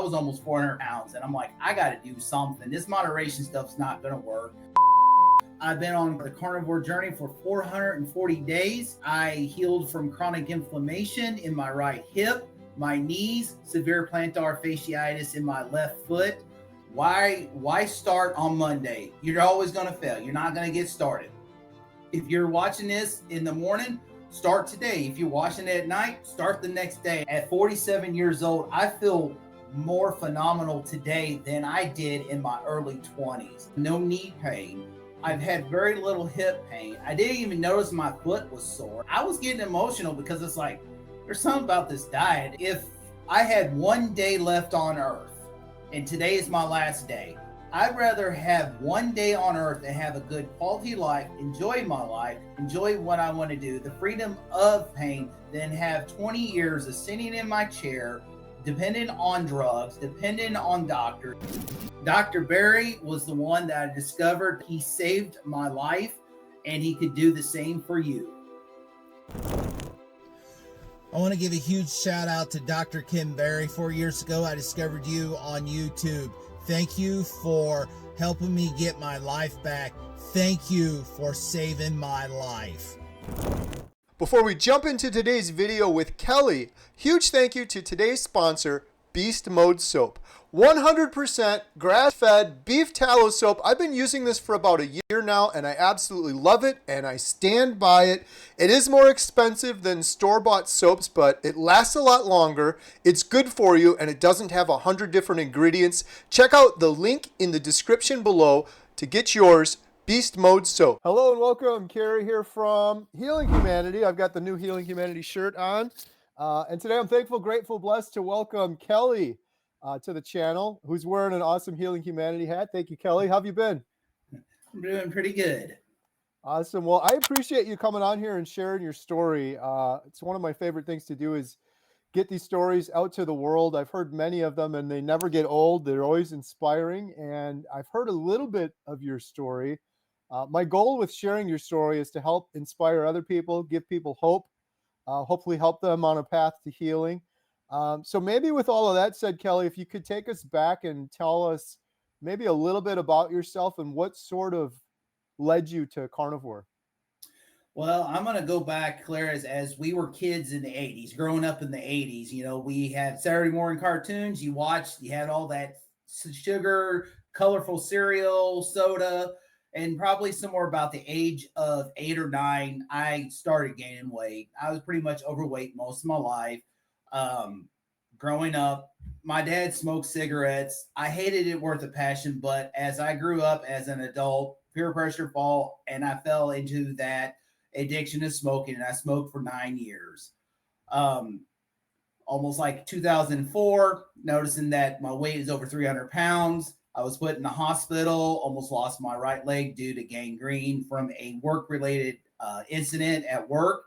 was almost 400 pounds. And I'm like, I got to do something. This moderation stuff's not going to work. I've been on the carnivore journey for 440 days. I healed from chronic inflammation in my right hip, my knees, severe plantar fasciitis in my left foot. Why start on Monday? You're always going to fail. You're not going to get started. If you're watching this in the morning, start today. If you're watching it at night, start the next day. At 47 years old, I feel more phenomenal today than I did in my early 20s. No knee pain. I've had very little hip pain. I didn't even notice my foot was sore. I was getting emotional because it's like, there's something about this diet. If I had one day left on earth and today is my last day, I'd rather have one day on earth and have a good quality life, enjoy my life, enjoy what I want to do, the freedom of pain, than have 20 years of sitting in my chair, dependent on drugs, dependent on doctors. Dr. Barry was the one that I discovered. He saved my life, and he could do the same for you. I want to give a huge shout out to Dr. Kim Barry. 4 years ago, I discovered you on YouTube. Thank you for helping me get my life back. Thank you for saving my life. Before we jump into today's video with Kelly, huge thank you to today's sponsor, Beast Mode Soap. 100% grass-fed beef tallow soap. I've been using this for about a year now, and I absolutely love it, and I stand by it. It is more expensive than store-bought soaps, but it lasts a lot longer. It's good for you, and it doesn't have 100 different ingredients. Check out the link in the description below to get yours. Beast Mode Soap. Hello and welcome. Carrie here from Healing Humanity. I've got the new Healing Humanity shirt on. And today I'm thankful, grateful, blessed to welcome Kelly to the channel, who's wearing an awesome Healing Humanity hat. Thank you, Kelly. How have you been? I'm doing pretty good. Awesome. Well, I appreciate you coming on here and sharing your story. It's one of my favorite things to do is get these stories out to the world. I've heard many of them and they never get old. They're always inspiring. And I've heard a little bit of your story. My goal with sharing your story is to help inspire other people, give people hope, hopefully help them on a path to healing. So maybe with all of that said, Kelly, if you could take us back and tell us maybe a little bit about yourself and what sort of led you to carnivore. Well, I'm going to go back, Claire, as we were kids in the 80s, growing up in the 80s. You know, we had Saturday morning cartoons. You watched, you had all that sugar, colorful cereal, soda. And probably somewhere about the age of 8 or 9, I started gaining weight. I was pretty much overweight most of my life. Growing up, my dad smoked cigarettes. I hated it worth a passion, but as I grew up as an adult, peer pressure fall, and I fell into that addiction to smoking, and I smoked for 9 years. Almost like 2004, noticing that my weight is over 300 pounds. I was put in the hospital, almost lost my right leg due to gangrene from a work-related incident at work.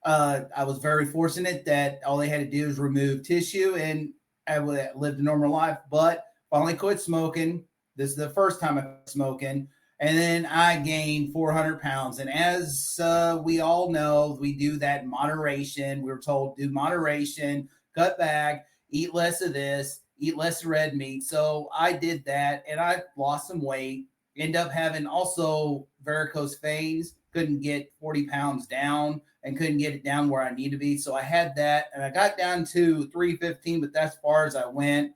I was very fortunate that all they had to do was remove tissue, and I lived a normal life, but finally quit smoking. This is the first time I quit smoking. And then I gained 400 pounds. And as we all know, we do that in moderation. We were told do moderation, cut back, eat less of this, eat less red meat. So I did that, and I lost some weight. End up having also varicose veins. Couldn't get 40 pounds down and couldn't get it down where I need to be. So I had that, and I got down to 315, but that's as far as I went.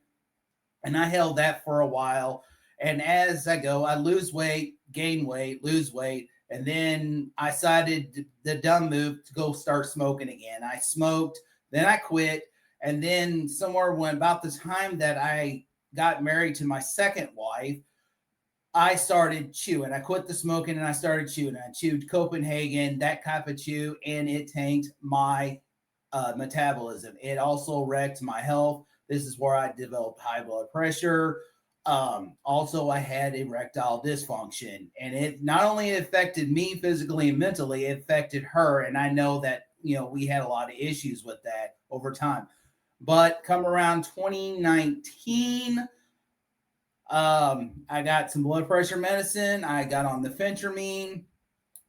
And I held that for a while. And as I go, I lose weight, gain weight, lose weight. And then I decided the dumb move to go start smoking again. I smoked, then I quit. And then somewhere when about the time that I got married to my second wife, I started chewing. I quit the smoking and I started chewing. I chewed Copenhagen, that type of chew, and it tanked my metabolism. It also wrecked my health. This is where I developed high blood pressure. Also, I had erectile dysfunction, and it not only affected me physically and mentally, it affected her. And I know that, you know, we had a lot of issues with that over time. But come around 2019, I got some blood pressure medicine. I got on the phentermine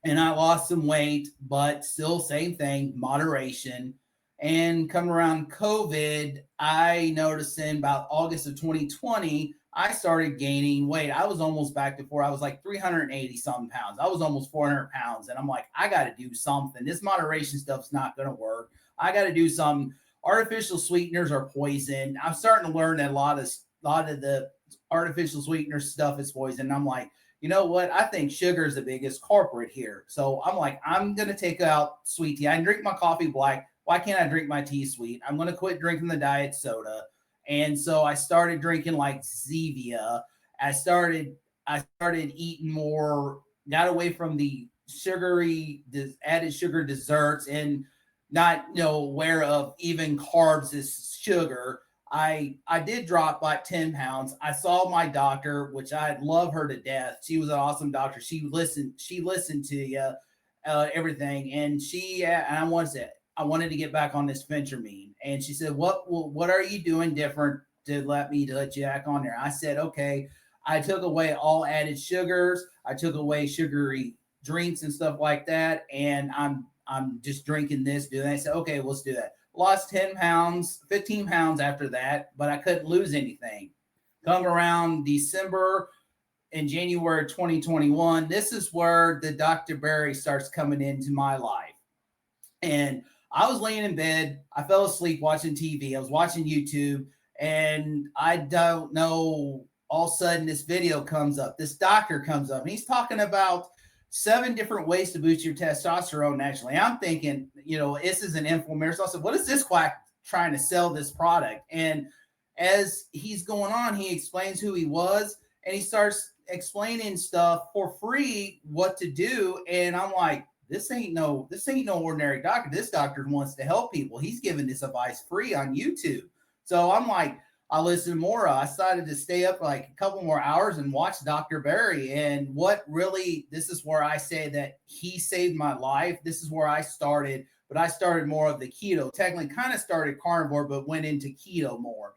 and I lost some weight, but still same thing, moderation. And coming around COVID, I noticed in about August of 2020, I started gaining weight. I was almost back to before. I was like 380 something pounds. I was almost 400 pounds. And I'm like, I got to do something. This moderation stuff's not going to work. I got to do something. Artificial sweeteners are poison. I'm starting to learn that a lot of the artificial sweetener stuff is poison. And I'm like, you know what? I think sugar is the biggest culprit here. So I'm like, I'm going to take out sweet tea. I can drink my coffee black. Why can't I drink my tea sweet? I'm going to quit drinking the diet soda. And so I started drinking like Zevia. I started eating more, got away from the sugary, added sugar desserts, and not aware of even carbs as sugar. I did drop like 10 pounds. I saw my doctor, which I love her to death. She was an awesome doctor. She listened to you, everything. And I wanted to get back on this Venturamine. And she said, what are you doing different to let you back on there? I said, okay. I took away all added sugars. I took away sugary drinks and stuff like that. And I'm just drinking this, doing that. I said, okay, let's do that. Lost 10 pounds, 15 pounds after that, but I couldn't lose anything. Come around December and January 2021, this is where the Dr. Berry starts coming into my life. And I was laying in bed. I fell asleep watching TV. I was watching YouTube, and I don't know. All of a sudden, this video comes up. This doctor comes up, and he's talking about 7 different ways to boost your testosterone naturally. I'm thinking, this is an infomercial. I said, what is this quack trying to sell this product? And as he's going on, he explains who he was, and he starts explaining stuff for free, what to do. And I'm like, this ain't no ordinary doctor. This doctor wants to help people. He's giving this advice free on YouTube. So I'm like, I listened more. I decided to stay up like a couple more hours and watch Dr. Berry. And this is where I say that he saved my life. This is where I started, but I started more of the keto. Technically kind of started carnivore, but went into keto more.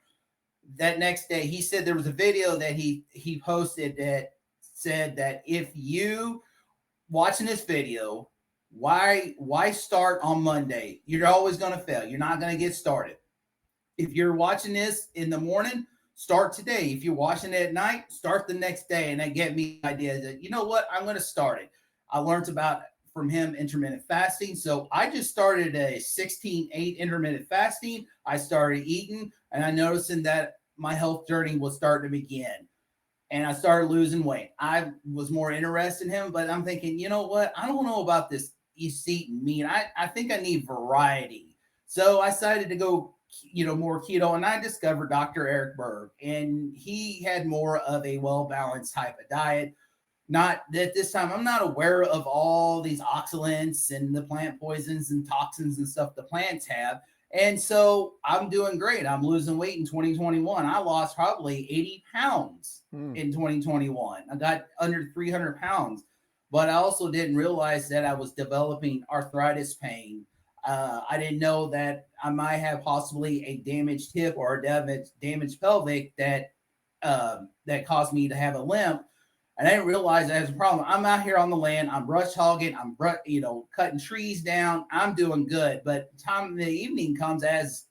That next day, he said there was a video that he posted that said that if you watching this video, why start on Monday? You're always going to fail. You're not going to get started. If you're watching this in the morning, start today. If you're watching it at night, start the next day. And that gave me the idea that, you know what, I'm going to start it. I learned about from him intermittent fasting. So I just started a 16-8 intermittent fasting. I started eating, and I noticed that my health journey was starting to begin. And I started losing weight. I was more interested in him, but I'm thinking, you know what? I don't know about this eating meat. I think I need variety. So I decided to go more keto, and I discovered Dr. Eric Berg, and he had more of a well-balanced type of diet. Not that this time I'm not aware of all these oxalants and the plant poisons and toxins and stuff the plants have. And so I'm doing great. I'm losing weight in 2021. I lost probably 80 pounds in 2021. I got under 300 pounds, but I also didn't realize that I was developing arthritis pain. I didn't know that I might have possibly a damaged hip or a damaged pelvic that caused me to have a limp. And I didn't realize that was a problem. I'm out here on the land. I'm brush hogging. I'm cutting trees down. I'm doing good. But time in the evening comes as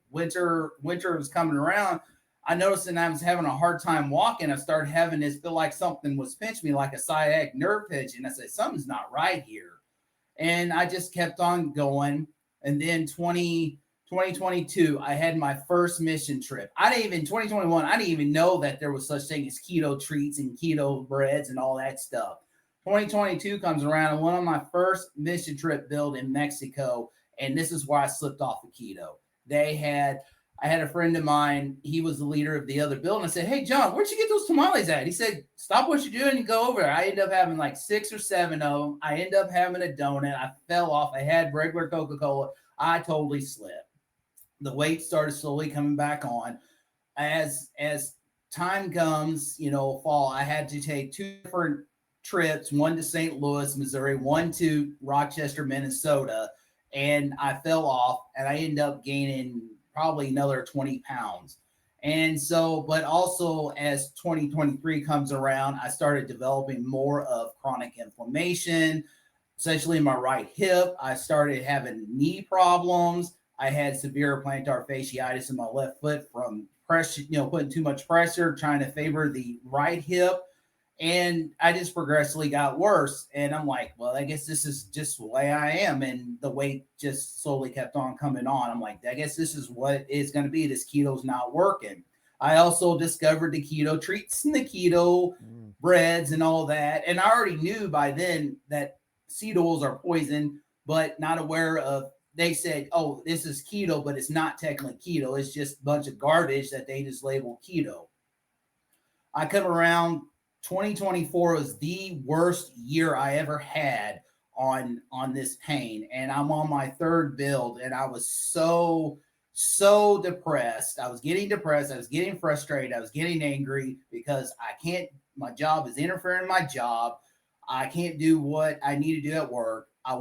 winter is coming around. I noticed that I was having a hard time walking. I started having this feel like something was pinching me, like a sciatic nerve pinch. And I said, something's not right here. And I just kept on going. And then 2022, I had my first mission trip. 2021, I didn't even know that there was such thing as keto treats and keto breads and all that stuff. 2022 comes around, and went on my first mission trip build in Mexico. And this is where I slipped off the keto. I had a friend of mine. He was the leader of the other build. And I said, hey, John, where'd you get those tamales at? He said, stop what you're doing and go over there. I ended up having like 6 or 7 of them. I ended up having a donut. I fell off. I had regular Coca-Cola. I totally slipped. The weight started slowly coming back on. As time comes, fall, I had to take 2 different trips, one to St. Louis, Missouri, one to Rochester, Minnesota. And I fell off, and I ended up gaining probably another 20 pounds. And so, but also as 2023 comes around, I started developing more of chronic inflammation, essentially in my right hip. I started having knee problems. I had severe plantar fasciitis in my left foot from pressure, putting too much pressure, trying to favor the right hip. And I just progressively got worse. And I'm like, well, I guess this is just the way I am. And the weight just slowly kept on coming on. I'm like, I guess this is what it's going to be. This keto's not working. I also discovered the keto treats and the keto breads and all that. And I already knew by then that seed oils are poison, but not aware of, they said, oh, this is keto, but it's not technically keto. It's just a bunch of garbage that they just label keto. I come around 2024 was the worst year I ever had on this pain, and I'm on my third build, and I was so depressed. I was getting depressed. I was getting frustrated. I was getting angry because I can't. My job is interfering in my job. I can't do what I need to do at work. I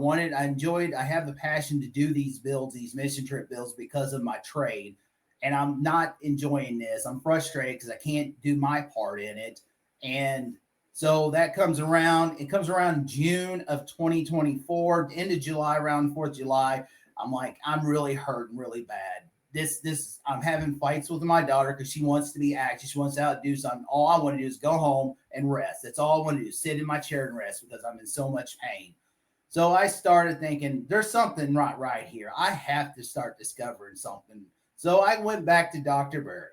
enjoyed. I have the passion to do these builds, these mission trip builds, because of my trade, and I'm not enjoying this. I'm frustrated because I can't do my part in it. And so that comes around. It comes around June of 2024, end of July, around 4th of July. I'm like, I'm really hurting really bad. I'm having fights with my daughter because she wants to be active. She wants to out do something. All I want to do is go home and rest. That's all I want to do, sit in my chair and rest because I'm in so much pain. So I started thinking, there's something not right here. I have to start discovering something. So I went back to Dr. Berry.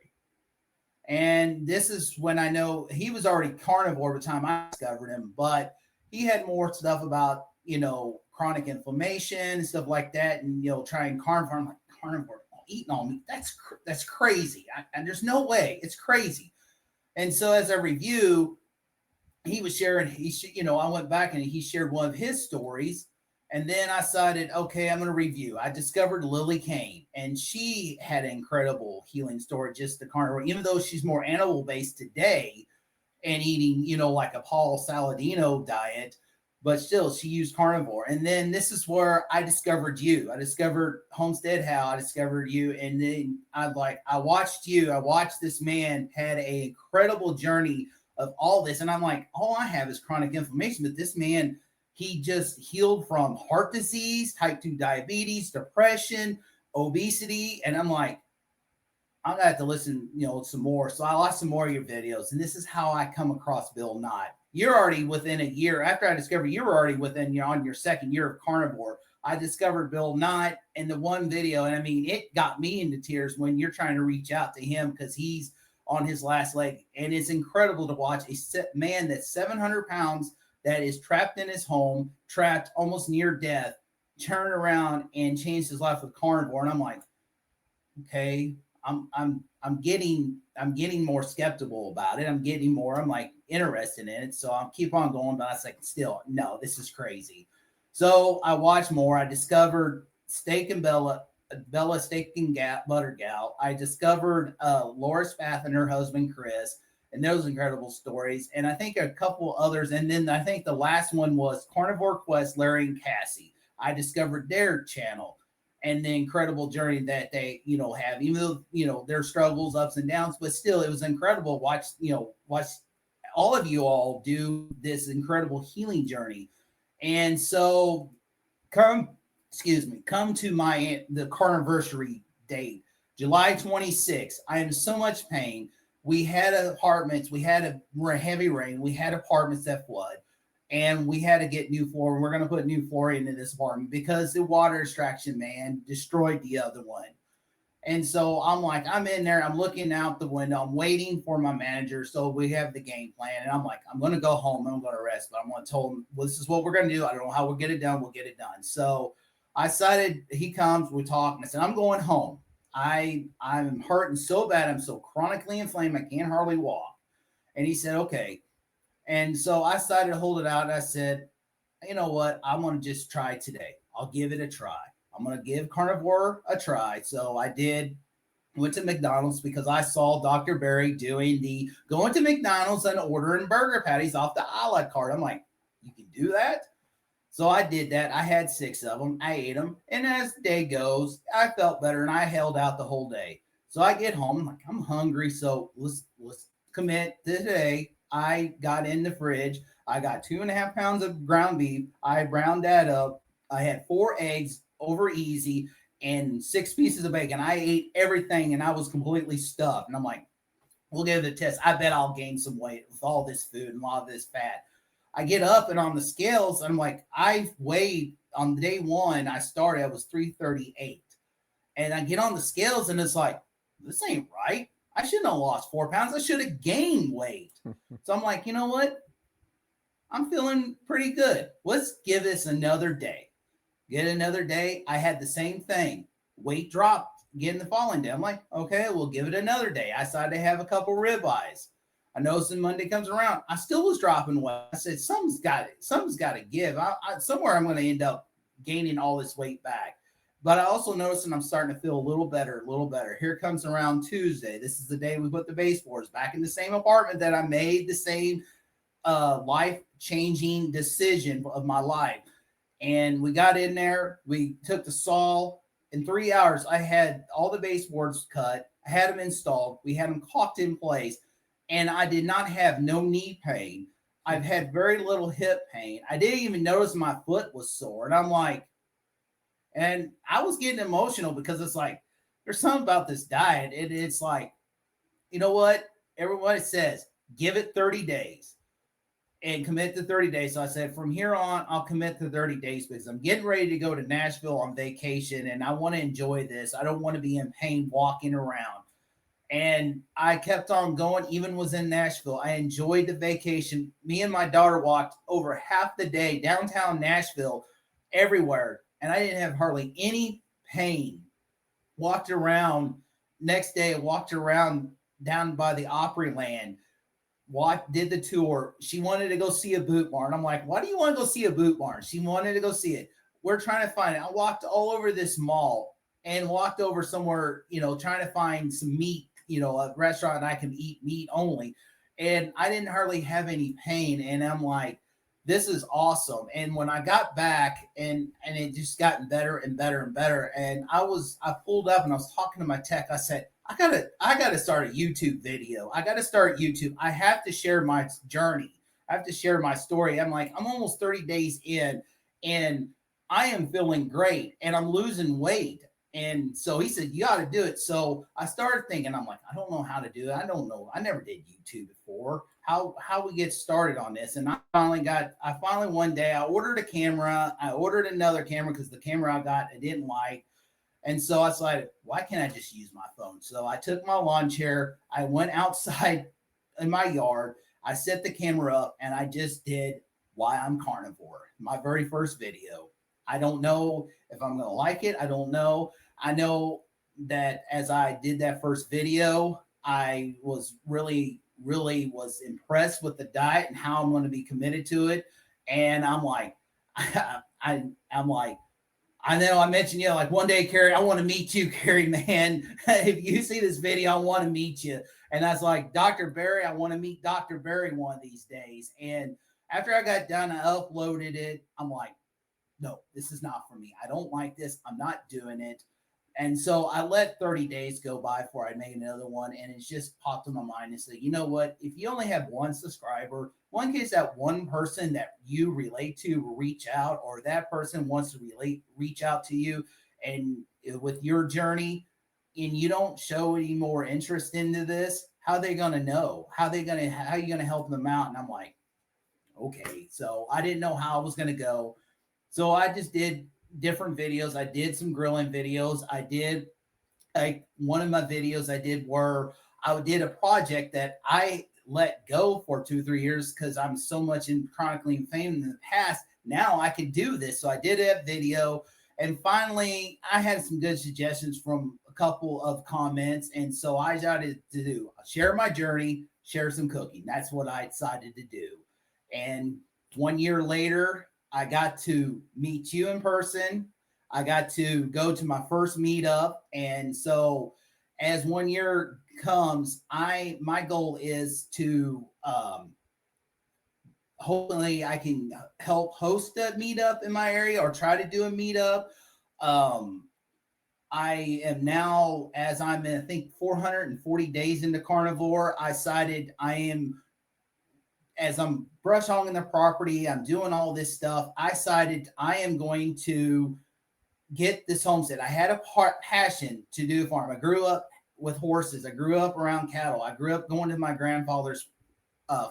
And this is when I know he was already carnivore by the time I discovered him, but he had more stuff about, chronic inflammation and stuff like that. And, trying carnivore. I'm like, carnivore, eating all meat. That's crazy. And there's no way. It's crazy. And so as I review, he was sharing, I went back and he shared one of his stories. And then I decided, okay, I'm going to review. I discovered Lily Kane, and she had an incredible healing story, just the carnivore, even though she's more animal based today and eating, like a Paul Saladino diet, but still she used carnivore. And then this is where I discovered you. I discovered HomesteadHow. I discovered you. And then I watched you. I watched this man had an incredible journey of all this. And I'm like, all I have is chronic inflammation, but this man, he just healed from heart disease, type 2 diabetes, depression, obesity. And I'm like, I'm going to have to listen, some more. So I watched some more of your videos. And this is how I come across Bill Knott. You're already within a year. After I discovered you were already on your second year of carnivore. I discovered Bill Knott in the one video. And I mean, it got me into tears when you're trying to reach out to him because he's on his last leg. And it's incredible to watch a man that's 700 pounds that is trapped in his home, trapped almost near death, turn around and change his life with carnivore. And I'm like, okay, I'm getting more skeptical about it. I'm like interested in it. So I'll keep on going, but I was like, still, no, this is crazy. So I watched more. I discovered Steak and Bella Steak and Butter Gal. I discovered Laura Spath and her husband, Chris, and those incredible stories. And I think a couple others. And then I think the last one was Carnivore Quest, Larry and Cassie. I discovered their channel and the incredible journey that they, have, even though, their struggles, ups and downs, but still it was incredible. Watch all of you all do this incredible healing journey. And so come to the carniversary date, July 26th. I am in so much pain. We had apartments. We had a heavy rain. We had apartments that flood, and we had to get new flooring. We're going to put new flooring into this apartment because the water extraction man destroyed the other one. And so I'm like, I'm in there. I'm looking out the window. I'm waiting for my manager. So we have the game plan. And I'm like, I'm going to go home and I'm going to rest. But I'm going to tell him, well, this is what we're going to do. I don't know how we'll get it done. We'll get it done. So I decided, he comes, we talk. And I said, I'm going home. I'm hurting so bad. I'm so chronically inflamed. I can't hardly walk. And he said, okay. And so I decided to hold it out. And I said, you know what? I'm going to just try today. I'll give it a try. I'm going to give carnivore a try. So I did. Went to McDonald's because I saw Dr. Berry doing going to McDonald's and ordering burger patties off the a la carte. I'm like, you can do that? So I did that. I had 6 of them. I ate them. And as the day goes, I felt better and I held out the whole day. So I get home. I'm like, I'm hungry. So let's commit today. I got in the fridge. I got 2.5 pounds of ground beef. I browned that up. I had 4 eggs over easy. and 6 pieces of bacon. I ate everything and I was completely stuffed. And I'm like, we'll give it a test. I bet I'll gain some weight with all this food and a lot of this fat. I get up and on the scales, I'm like, I weighed on day one, I started, I was 338. And I get on the scales and it's like, this ain't right. I shouldn't have lost 4 pounds. I should have gained weight. So I'm like, you know what? I'm feeling pretty good. Let's give this another day. Get another day. I had the same thing. Weight dropped again the following day. I'm like, okay, we'll give it another day. I decided to have a couple ribeyes. I noticed when Monday comes around, I still was dropping weight. I said, something's got to give. Somewhere I'm going to end up gaining all this weight back. But I also noticed, and I'm starting to feel a little better. Here comes around Tuesday. This is the day we put the baseboards back in the same apartment that I made the same life-changing decision of my life. And we got in there. We took the saw. In 3 hours, I had all the baseboards cut. I had them installed. We had them caulked in place. And I did not have no knee pain. I've had very little hip pain. I didn't even notice my foot was sore. And I'm like, and I was getting emotional because it's like, there's something about this diet. It's like, you know what? Everybody says, give it 30 days and commit to 30 days. So I said, from here on, I'll commit to 30 days because I'm getting ready to go to Nashville on vacation and I want to enjoy this. I don't want to be in pain walking around. And I kept on going, even was in Nashville. I enjoyed the vacation. Me and my daughter walked over half the day downtown Nashville, everywhere. And I didn't have hardly any pain. Walked around. Next day, I walked around down by the Opryland. Did the tour. She wanted to go see a boot barn. I'm like, why do you want to go see a boot barn? She wanted to go see it. We're trying to find it. I walked all over this mall and walked over somewhere, trying to find some meat, a restaurant I can eat meat only. And I didn't hardly have any pain. And I'm like, this is awesome. And when I got back and it just gotten better and better and better. And I pulled up and I was talking to my tech. I said, I gotta start a YouTube video. I gotta start YouTube. I have to share my journey. I have to share my story. I'm like, I'm almost 30 days in and I am feeling great and I'm losing weight. And so he said, you got to do it. So I started thinking, I'm like, I don't know how to do it. I don't know. I never did YouTube before. How we get started on this. And I finally one day I ordered a camera. I ordered another camera because the camera I got, I didn't like. And so I decided, why can't I just use my phone? So I took my lawn chair. I went outside in my yard. I set the camera up and I just did why I'm carnivore. My very first video. I don't know if I'm going to like it. I don't know. I know that as I did that first video, I was really was impressed with the diet and how I'm going to be committed to it. And I'm like, I'm like, I know I mentioned, like one day, Carrie, I want to meet you, Carrie, man. If you see this video, I want to meet you. And I was like, Dr. Barry, I want to meet Dr. Barry one of these days. And after I got done, I uploaded it. I'm like, no, this is not for me. I don't like this. I'm not doing it. And so I let 30 days go by before I made another one. And it's just popped in my mind and said, you know what? If you only have one subscriber, one case that one person that you relate to will reach out, or that person wants to reach out to you and with your journey, and you don't show any more interest into this, how are they going to know? How are you going to help them out? And I'm like, okay. So I didn't know how I was going to go. So I just did different videos. I did some grilling videos. I did one of my videos I did where I did a project that I let go for 2-3 years because I'm so much in chronically fame in the past. Now I could do this. So I did that video. And finally, I had some good suggestions from a couple of comments. And so I decided to share my journey, share some cooking. That's what I decided to do. And 1 year later, I got to meet you in person. I got to go to my first meetup. And so as 1 year comes, my goal is to hopefully I can help host a meetup in my area or try to do a meetup. I am now, as I'm in, I think 440 days into carnivore, I decided as I'm brush hogging the property, I'm doing all this stuff. I decided I am going to get this homestead. I had a passion to do a farm. I grew up with horses. I grew up around cattle. I grew up going to my grandfather's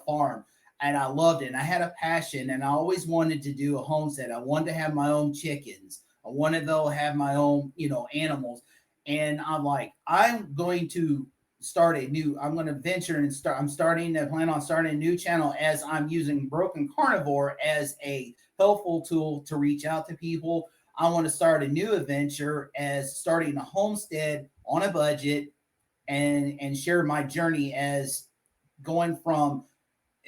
farm, and I loved it. And I had a passion, and I always wanted to do a homestead. I wanted to have my own chickens. I wanted to have my own, animals. And I'm like, I'm going to start a new. I'm going to venture and start. I'm starting to plan on starting a new channel as I'm using Broken Carnivore as a helpful tool to reach out to people. I want to start a new adventure as starting a homestead on a budget, and share my journey as going from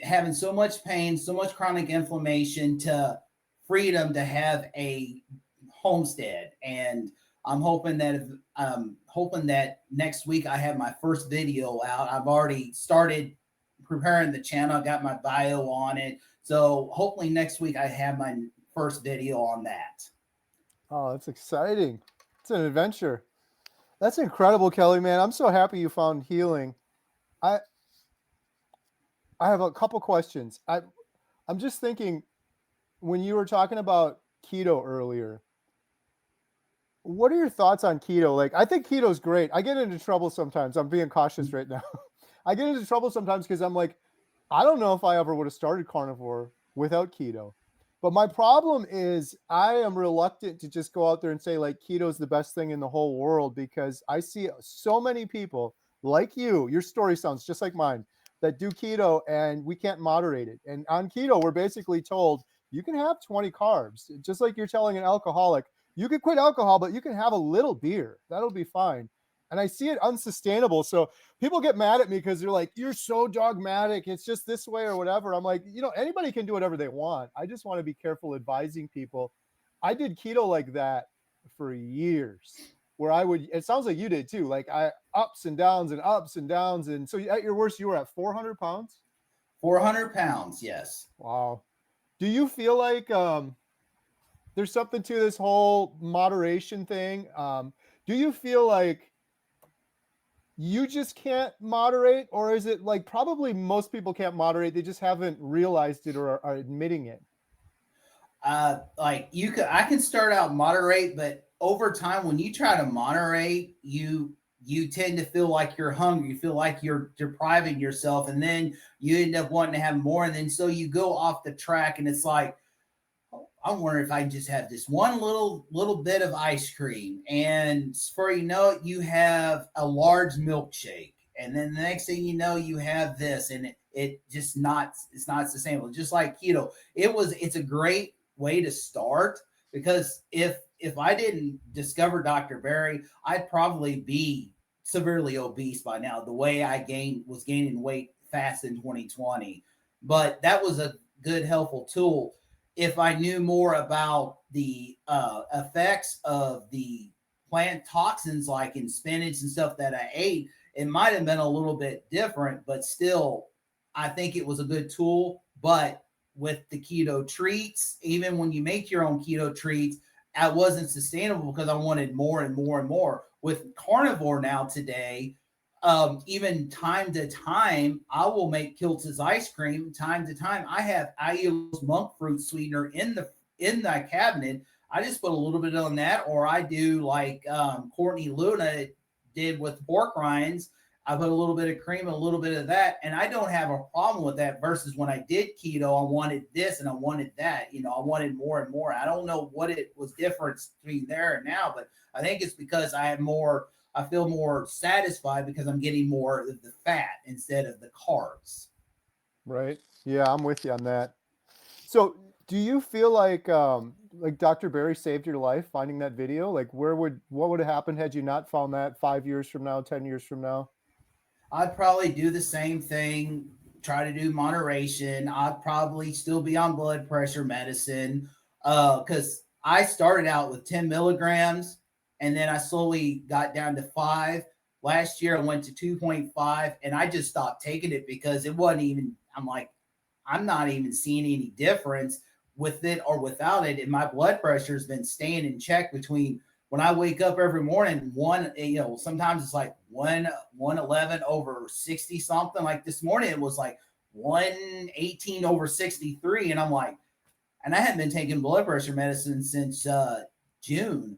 having so much pain, so much chronic inflammation to freedom to have a homestead. And I'm hoping that next week I have my first video out. I've already started preparing the channel. I got my bio on it. So hopefully next week I have my first video on that. Oh, that's exciting. It's an adventure. That's incredible, Kelly, man. I'm so happy you found healing. I have a couple questions. I'm just thinking, when you were talking about keto earlier, what are your thoughts on keto? Like, I think keto is great. I get into trouble sometimes. I'm being cautious right now. I get into trouble sometimes because I'm like, I don't know if I ever would have started carnivore without keto. But my problem is I am reluctant to just go out there and say like keto is the best thing in the whole world, because I see so many people like you, your story sounds just like mine, that do keto and we can't moderate it. And on keto, we're basically told you can have 20 carbs, just like you're telling an alcoholic, you can quit alcohol, but you can have a little beer. That'll be fine. And I see it unsustainable. So people get mad at me because they're like, you're so dogmatic. It's just this way or whatever. I'm like, anybody can do whatever they want. I just want to be careful advising people. I did keto like that for years, where it sounds like you did too. Like ups and downs and ups and downs. And so at your worst, you were at 400 pounds? 400 pounds. Yes. Wow. Do you feel like there's something to this whole moderation thing? Do you feel like you just can't moderate, or is it like probably most people can't moderate, they just haven't realized it or are admitting it? I can start out moderate, but over time, when you try to moderate, you tend to feel like you're hungry. You feel like you're depriving yourself, and then you end up wanting to have more, and then so you go off the track, and it's like, I wonder if I can just have this one little bit of ice cream, and before you know it, you have a large milkshake, and then the next thing you know, you have this, and it's not sustainable. Just like keto, it's a great way to start, because if I didn't discover Dr. Berry, I'd probably be severely obese by now. The way I was gaining weight fast in 2020, but that was a good helpful tool. If I knew more about the effects of the plant toxins, like in spinach and stuff that I ate, it might have been a little bit different, but still, I think it was a good tool. But with the keto treats, even when you make your own keto treats, I wasn't sustainable because I wanted more and more and more. With carnivore now today, even time to time, I will make Kiltz's ice cream. Time to time, I use monk fruit sweetener in the cabinet. I just put a little bit on that, or I do like Courtney Luna did with pork rinds. I put a little bit of cream, a little bit of that, and I don't have a problem with that. Versus when I did keto, I wanted this and I wanted that. I wanted more and more. I don't know what it was different between there and now, but I think it's because I feel more satisfied because I'm getting more of the fat instead of the carbs. Right. Yeah, I'm with you on that. So do you feel like Dr. Berry saved your life finding that video? Like what would have happened had you not found that 5 years from now, 10 years from now? I'd probably do the same thing, try to do moderation. I'd probably still be on blood pressure medicine because I started out with 10 milligrams, and then I slowly got down to 5. Last year I went to 2.5, and I just stopped taking it because it wasn't even, I'm like, I'm not even seeing any difference with it or without it. And my blood pressure has been staying in check between when I wake up every morning, sometimes it's like 111 over 60 something. Like this morning, it was like 118 over 63. And I'm like, and I hadn't been taking blood pressure medicine since June.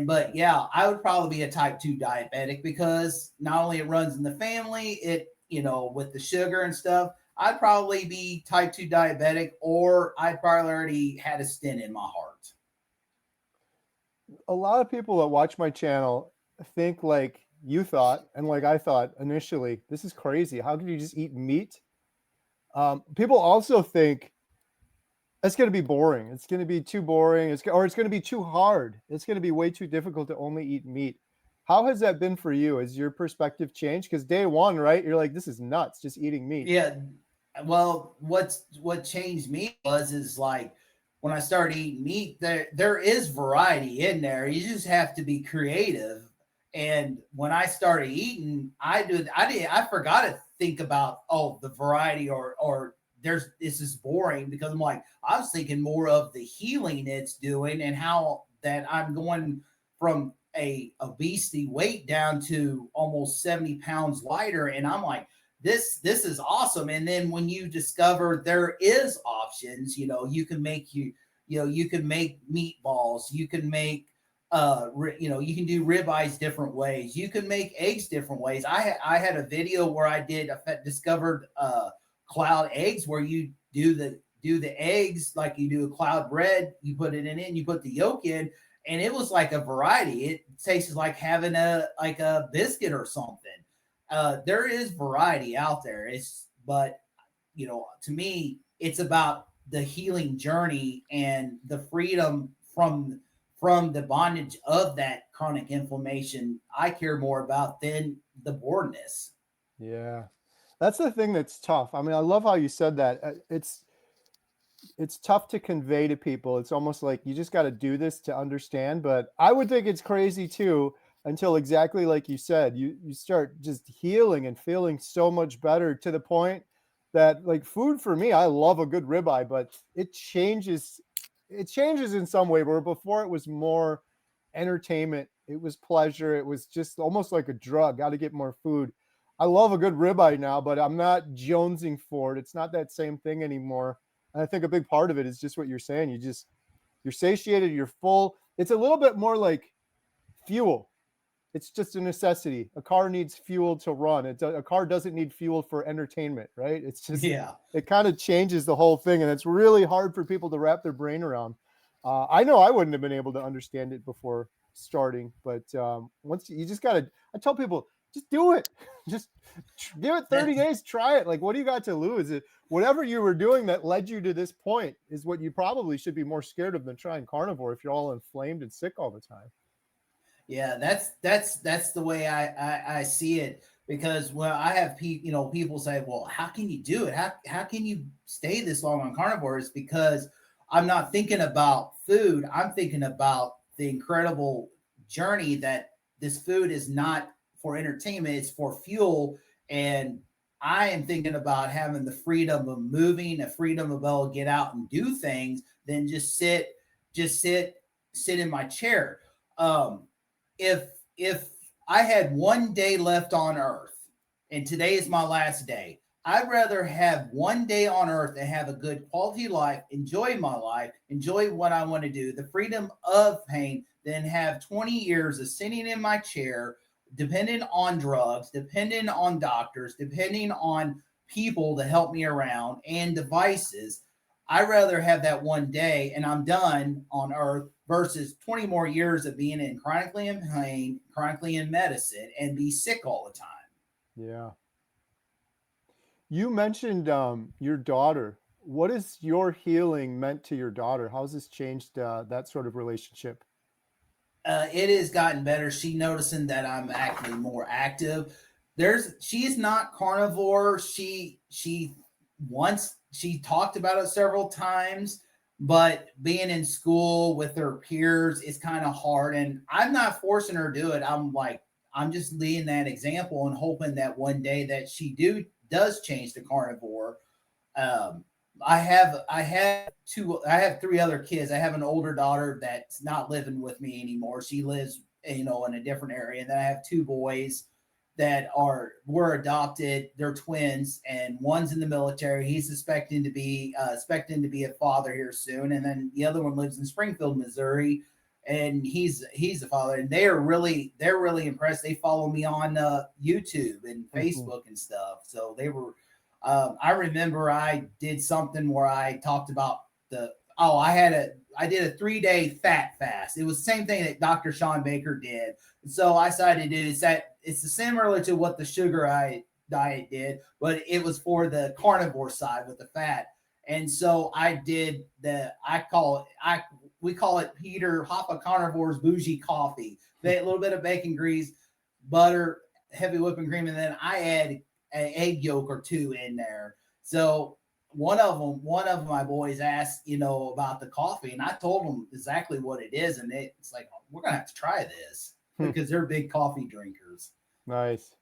But yeah, I would probably be a type 2 diabetic because not only it runs in the family, with the sugar and stuff, I'd probably be type 2 diabetic, or I'd probably already had a stent in my heart. A lot of people that watch my channel think like you thought and like I thought initially. This is crazy. How could you just eat meat? People also think it's going to be boring. It's going to be too boring. It's going to be too hard. It's going to be way too difficult to only eat meat. How has that been for you? Has your perspective changed? Because day one, right? You're like, this is nuts, just eating meat. Yeah. Well, what changed me is like when I started eating meat, there is variety in there. You just have to be creative. And when I started eating, I forgot to think about, the variety, or this is boring, because I'm like, I was thinking more of the healing it's doing, and how that I'm going from a obesity weight down to almost 70 pounds lighter. And I'm like, this is awesome. And then when you discover there is options, you can make meatballs, you can make you can do ribeyes different ways, you can make eggs different ways. I had a video where discovered cloud eggs, where you do the eggs like you do a cloud bread. You put it in, you put the yolk in, and it was like a variety. It tastes like having a biscuit or something. There is variety out there. But to me, it's about the healing journey and the freedom from the bondage of that chronic inflammation. I care more about than the boredness. Yeah. That's the thing that's tough. I mean, I love how you said that. It's tough to convey to people. It's almost like you just got to do this to understand. But I would think it's crazy too, until exactly like you said, you start just healing and feeling so much better, to the point that, like, food for me, I love a good ribeye, but it changes. It changes in some way, where before it was more entertainment, it was pleasure, it was just almost like a drug. Got to get more food. I love a good ribeye now, but I'm not jonesing for it. It's not that same thing anymore. And I think a big part of it is just what you're saying. You're satiated, you're full. It's a little bit more like fuel. It's just a necessity. A car needs fuel to run. A car doesn't need fuel for entertainment, right? It's just, Yeah. it kind of changes the whole thing, and it's really hard for people to wrap their brain around. I know I wouldn't have been able to understand it before starting, but once you just got to, I tell people, just do it. Just give it 30 days, try it. Like, what do you got to lose? Whatever you were doing that led you to this point is what you probably should be more scared of than trying carnivore, if you're all inflamed and sick all the time. Yeah, that's the way I see it. Because, well, I have people say, well, how can you do it? How can you stay this long on carnivores? Because I'm not thinking about food. I'm thinking about the incredible journey that this food is not for entertainment, it's for fuel. And I am thinking about having the freedom of moving, the freedom of able to get out and do things, than just sit in my chair. Um, if I had one day left on earth, and today is my last day, I'd rather have one day on earth and have a good quality life, enjoy my life, enjoy what I want to do, the freedom of pain, than have 20 years of sitting in my chair, depending on drugs, depending on doctors, depending on people to help me around, and devices. I'd rather have that one day and I'm done on earth, versus 20 more years of being in chronically in pain, chronically in medicine, and be sick all the time. Yeah. You mentioned your daughter. What has your healing meant to your daughter? How has this changed that sort of relationship? It has gotten better. She noticing that I'm actually more active. She's not carnivore. She talked about it several times, but being in school with her peers is kind of hard. And I'm not forcing her to do it. I'm just leading that example and hoping that one day that she does change to carnivore. Um, I have three other kids. I have an older daughter that's not living with me anymore. She lives, in a different area. And then I have two boys that were adopted. They're twins, and one's in the military. He's expecting to be a father here soon. And then the other one lives in Springfield, Missouri, and he's the father, and they're really impressed. They follow me on YouTube and Facebook and stuff. So they were. I remember I did something where I talked about I did a 3-day fat fast. It was the same thing that Dr. Sean Baker did. And so I decided to do is that it's similar to what the sugar diet did, but it was for the carnivore side with the fat. And so I did we call it Peter Hoppa Carnivore's bougie coffee. A little bit of bacon grease, butter, heavy whipping cream, and then I add an egg yolk or two in there. So one of my boys asked, about the coffee, and I told him exactly what it is, and it's like, we're gonna have to try this because they're big coffee drinkers. Nice.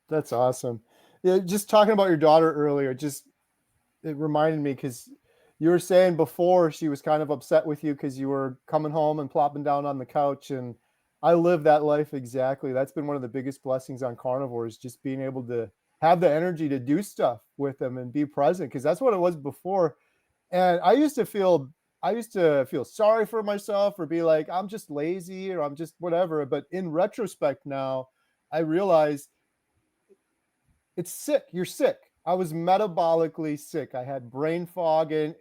That's awesome. Yeah, just talking about your daughter earlier, it reminded me because you were saying before she was kind of upset with you because you were coming home and plopping down on the couch, and I live that life exactly. That's been one of the biggest blessings on carnivore, is just being able to have the energy to do stuff with them and be present, because that's what it was before. And I used to feel sorry for myself, or be like, I'm just lazy, or I'm just whatever. But in retrospect now, I realize it's sick. You're sick. I was metabolically sick. I had brain fog, and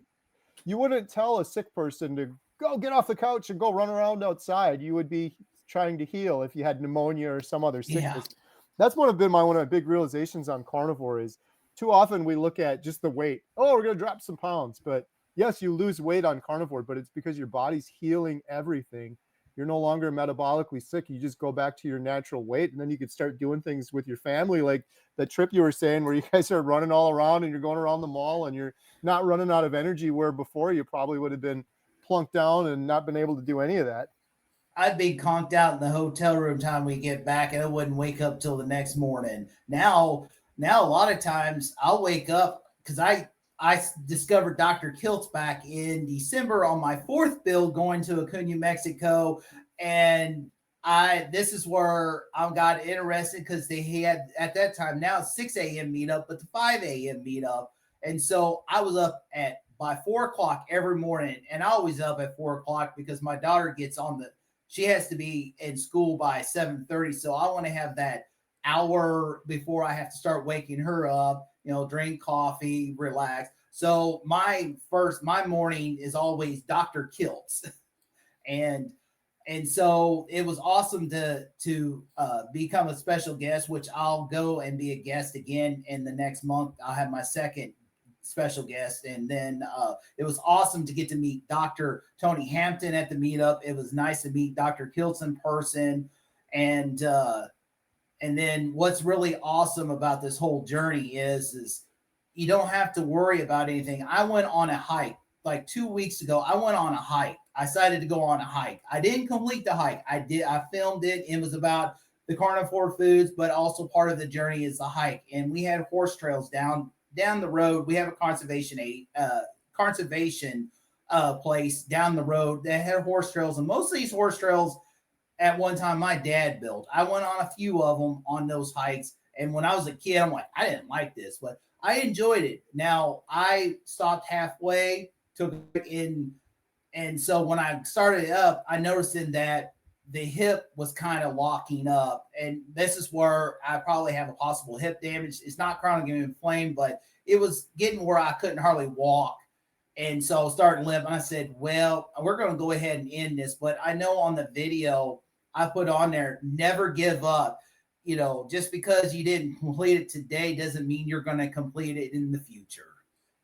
you wouldn't tell a sick person to go get off the couch and go run around outside. You would be trying to heal if you had pneumonia or some other sickness. Yeah. That's one of my big realizations on carnivore is too often we look at just the weight. Oh, we're going to drop some pounds. But yes, you lose weight on carnivore, but it's because your body's healing everything. You're no longer metabolically sick. You just go back to your natural weight, and then you could start doing things with your family, like that trip you were saying where you guys are running all around and you're going around the mall and you're not running out of energy, where before you probably would have been plunked down and not been able to do any of that. I'd be conked out in the hotel room time we get back, and I wouldn't wake up till the next morning. Now a lot of times I'll wake up because I discovered Dr. Kiltz back in December on my 4th bill going to Acuna, Mexico, and this is where I got interested because he had at that time, now it's 6 a.m. meetup, but the 5 a.m. meetup, and so I was up at by 4 o'clock every morning, and I always up at 4 o'clock because my daughter gets on she has to be in school by 7:30, so I want to have that hour before I have to start waking her up, drink coffee, relax. So my morning is always Dr. Kiltz. and and so it was awesome to become a special guest, which I'll go and be a guest again in the next month. I'll have my second special guest, and then it was awesome to get to meet Dr. Tony Hampton at the meetup. It was nice to meet Dr. Kiltz in person, and then what's really awesome about this whole journey is you don't have to worry about anything. I went on a hike like 2 weeks ago. I went on a hike. I decided to go on a hike. I didn't complete the hike. I filmed it. It was about the carnivore foods, but also part of the journey is the hike. And we had horse trails down the road. We have a conservation place down the road that had horse trails, and most of these horse trails at one time my dad built. I went on a few of them on those hikes, and when I was a kid, I'm like, I didn't like this, but I enjoyed it. Now I stopped halfway, took it in, and so when I started up, I noticed in that the hip was kind of locking up, and this is where I probably have a possible hip damage. It's not chronically inflamed, but it was getting where I couldn't hardly walk. And so I was starting to limp, and I said, well, we're going to go ahead and end this. But I know on the video I put on there, never give up. Just because you didn't complete it today doesn't mean you're going to complete it in the future.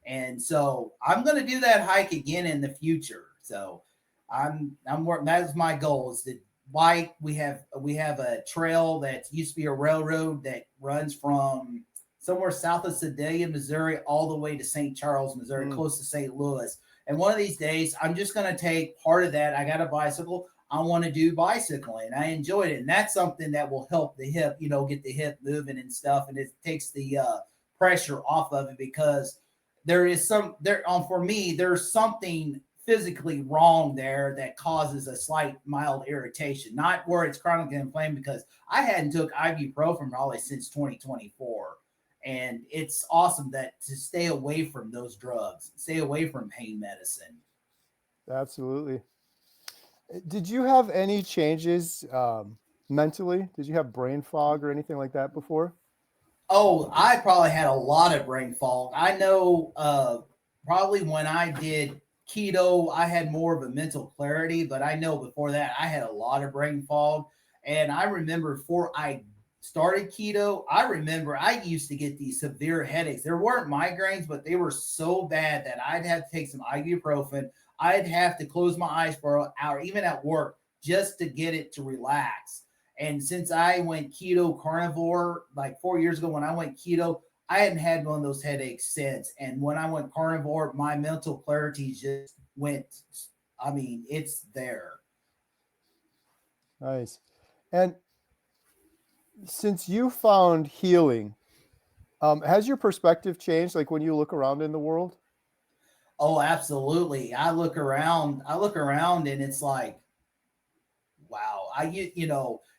And so I'm going to do that hike again in the future. So I'm working. That's my goal, is to bike. We have a trail that used to be a railroad that runs from somewhere south of Sedalia, Missouri, all the way to St. Charles, Missouri, close to St. Louis. And one of these days, I'm just going to take part of that. I got a bicycle. I want to do bicycling. I enjoyed it. And that's something that will help the hip, get the hip moving and stuff. And it takes the pressure off of it, because there's something physically wrong there that causes a slight mild irritation, not where it's chronically inflamed, because I hadn't took ibuprofen probably since 2024. And it's awesome to stay away from those drugs, stay away from pain medicine. Absolutely. Did you have any changes mentally? Did you have brain fog or anything like that before? Oh, I probably had a lot of brain fog. I know probably when I did keto, I had more of a mental clarity, but I know before that I had a lot of brain fog. And I remember before I started keto, I remember I used to get these severe headaches. There weren't migraines, but they were so bad that I'd have to take some ibuprofen. I'd have to close my eyes for an hour, even at work, just to get it to relax. And since I went keto carnivore like 4 years ago, when I went keto, I hadn't had one of those headaches since. And when I went carnivore, my mental clarity just went, I mean, it's there. Nice. And since you found healing, has your perspective changed? Like when you look around in the world? Oh, absolutely. I look around and it's like, wow.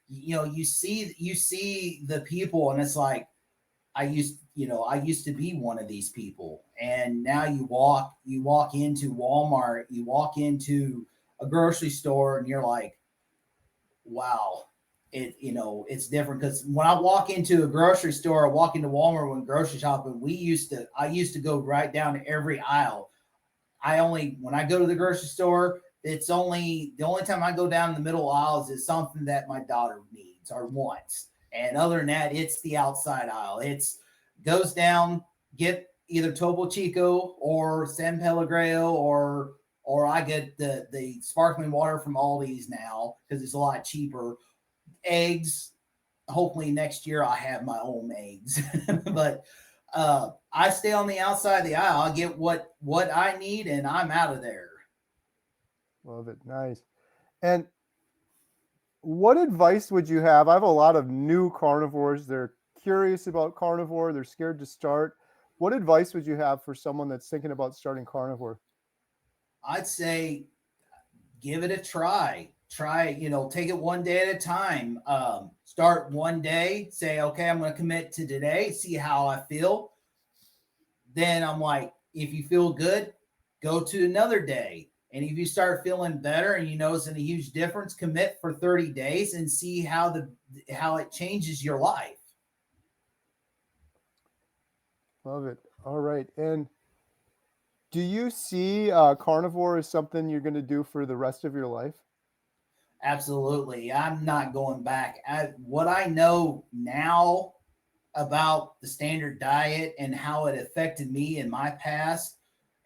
You see the people and it's like, I used to be one of these people. And now you walk into Walmart, you walk into a grocery store and you're like, wow, it's different. Because when I walk into a grocery store, I walk into Walmart when grocery shopping, I used to go right down to every aisle. When I go to the grocery store, it's only the only time I go down in the middle aisles is something that my daughter needs or wants. And other than that, it's the outside aisle. It's goes down, get either Topo Chico or San Pellegrino or I get the sparkling water from Aldi's now because it's a lot cheaper. Eggs. Hopefully next year I have my own eggs. But I stay on the outside of the aisle. I get what I need, and I'm out of there. Love it. Nice. And what advice would you have? I have a lot of new carnivores. They're curious about carnivore. They're scared to start. What advice would you have for someone that's thinking about starting carnivore? I'd say give it a try. Try, take it one day at a time. Start one day. Say, okay, I'm going to commit to today. See how I feel. Then I'm like, if you feel good, go to another day. And if you start feeling better and you notice a huge difference, commit for 30 days and see how it changes your life. Love it. All right. And do you see carnivore as something you're going to do for the rest of your life? Absolutely. I'm not going back. What I know now about the standard diet and how it affected me in my past,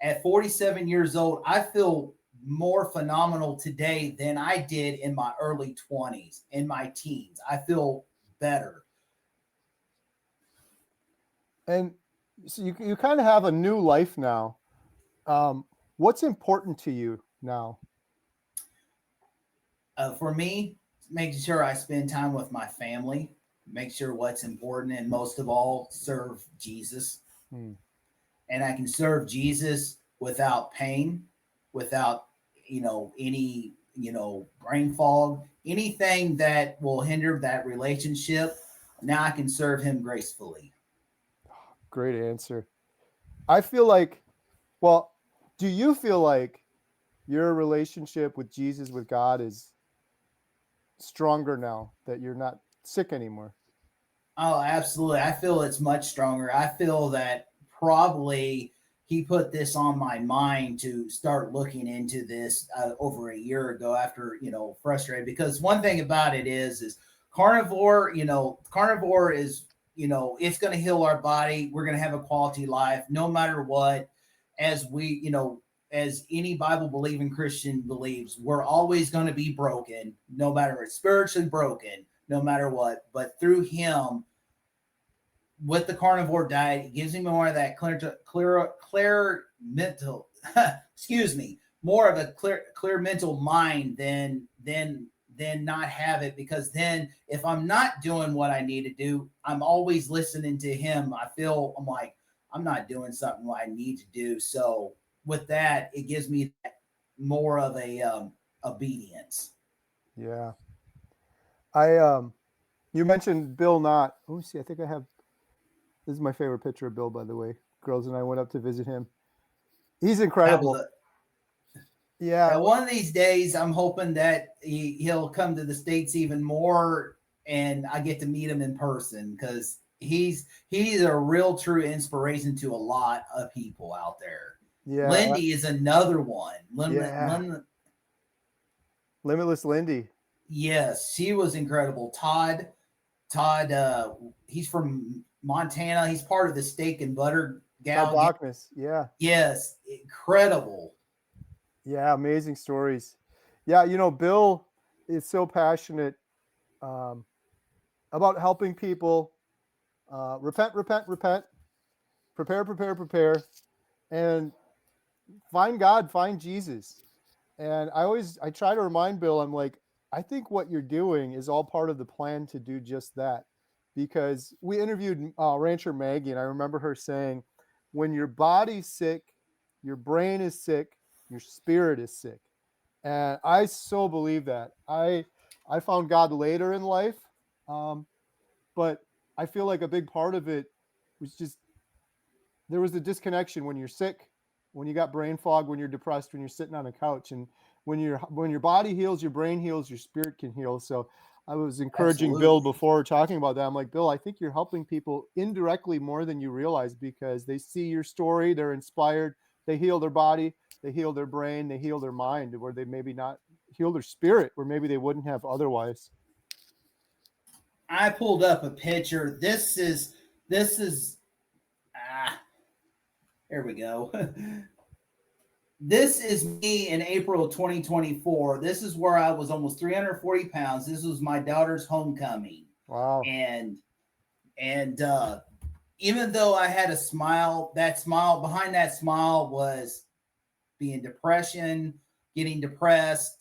at 47 years old, I feel more phenomenal today than I did in my early 20s, in my teens. I feel better. And so you kind of have a new life now. What's important to you now? For me, making sure I spend time with my family, make sure what's important, and most of all, serve Jesus. Hmm. And I can serve Jesus without pain, without any brain fog, anything that will hinder that relationship. Now I can serve Him gracefully. Great answer. I feel like, well, do you feel like your relationship with Jesus, with God, is stronger now that you're not sick anymore? Oh, absolutely. I feel it's much stronger. I feel that probably he put this on my mind to start looking into this over a year ago after, frustrated. Because one thing about it is carnivore is, it's going to heal our body. We're going to have a quality life no matter what. As as any Bible believing Christian believes, we're always going to be broken, no matter it's spiritually broken, no matter what. But through him, with the carnivore diet, it gives me more of that clear mental, excuse me, more of a clear mental mind than not have it. Because then if I'm not doing what I need to do, I'm always listening to him. I'm like, I'm not doing something what I need to do. So with that, it gives me more of a obedience. Yeah. I you mentioned Bill Knott. Let me see. I think I have. This is my favorite picture of Bill, by the way. Girls and I went up to visit him. He's That was incredible. a Yeah. And one of these days, I'm hoping that he'll come to the States even more, and I get to meet him in person because he's a real true inspiration to a lot of people out there. Yeah. Lindy is another one. Yeah. Limitless Lindy. Yes, she was incredible. Todd, he's from Montana. He's part of the Steak and Butter Todd Gal. Bachman. Yeah. Yes, incredible. Yeah. Amazing stories. Yeah. Bill is so passionate um, about helping people repent, repent, repent, prepare, prepare, prepare, and find God, find Jesus. And I try to remind Bill, I'm like, I think what you're doing is all part of the plan to do just that. Because we interviewed Rancher Maggie, and I remember her saying, when your body's sick, your brain is sick, your spirit is sick. And I so believe that. I found God later in life, um, but I feel like a big part of it was just there was a disconnection when you're sick, when you got brain fog, when you're depressed, when you're sitting on a couch, and when your body heals, your brain heals, your spirit can heal. So I was encouraging Bill Absolutely. before talking about that. I'm like, Bill, I think you're helping people indirectly more than you realize because they see your story, they're inspired, they heal their body, they heal their brain, they heal their mind, where they maybe not heal their spirit, where maybe they wouldn't have otherwise. I pulled up a picture. This is ah, there we go. This is me in April of 2024. This is where I was almost 340 pounds. This was my daughter's homecoming. Wow. And and even though I had a smile, that smile behind that smile was being depression, getting depressed,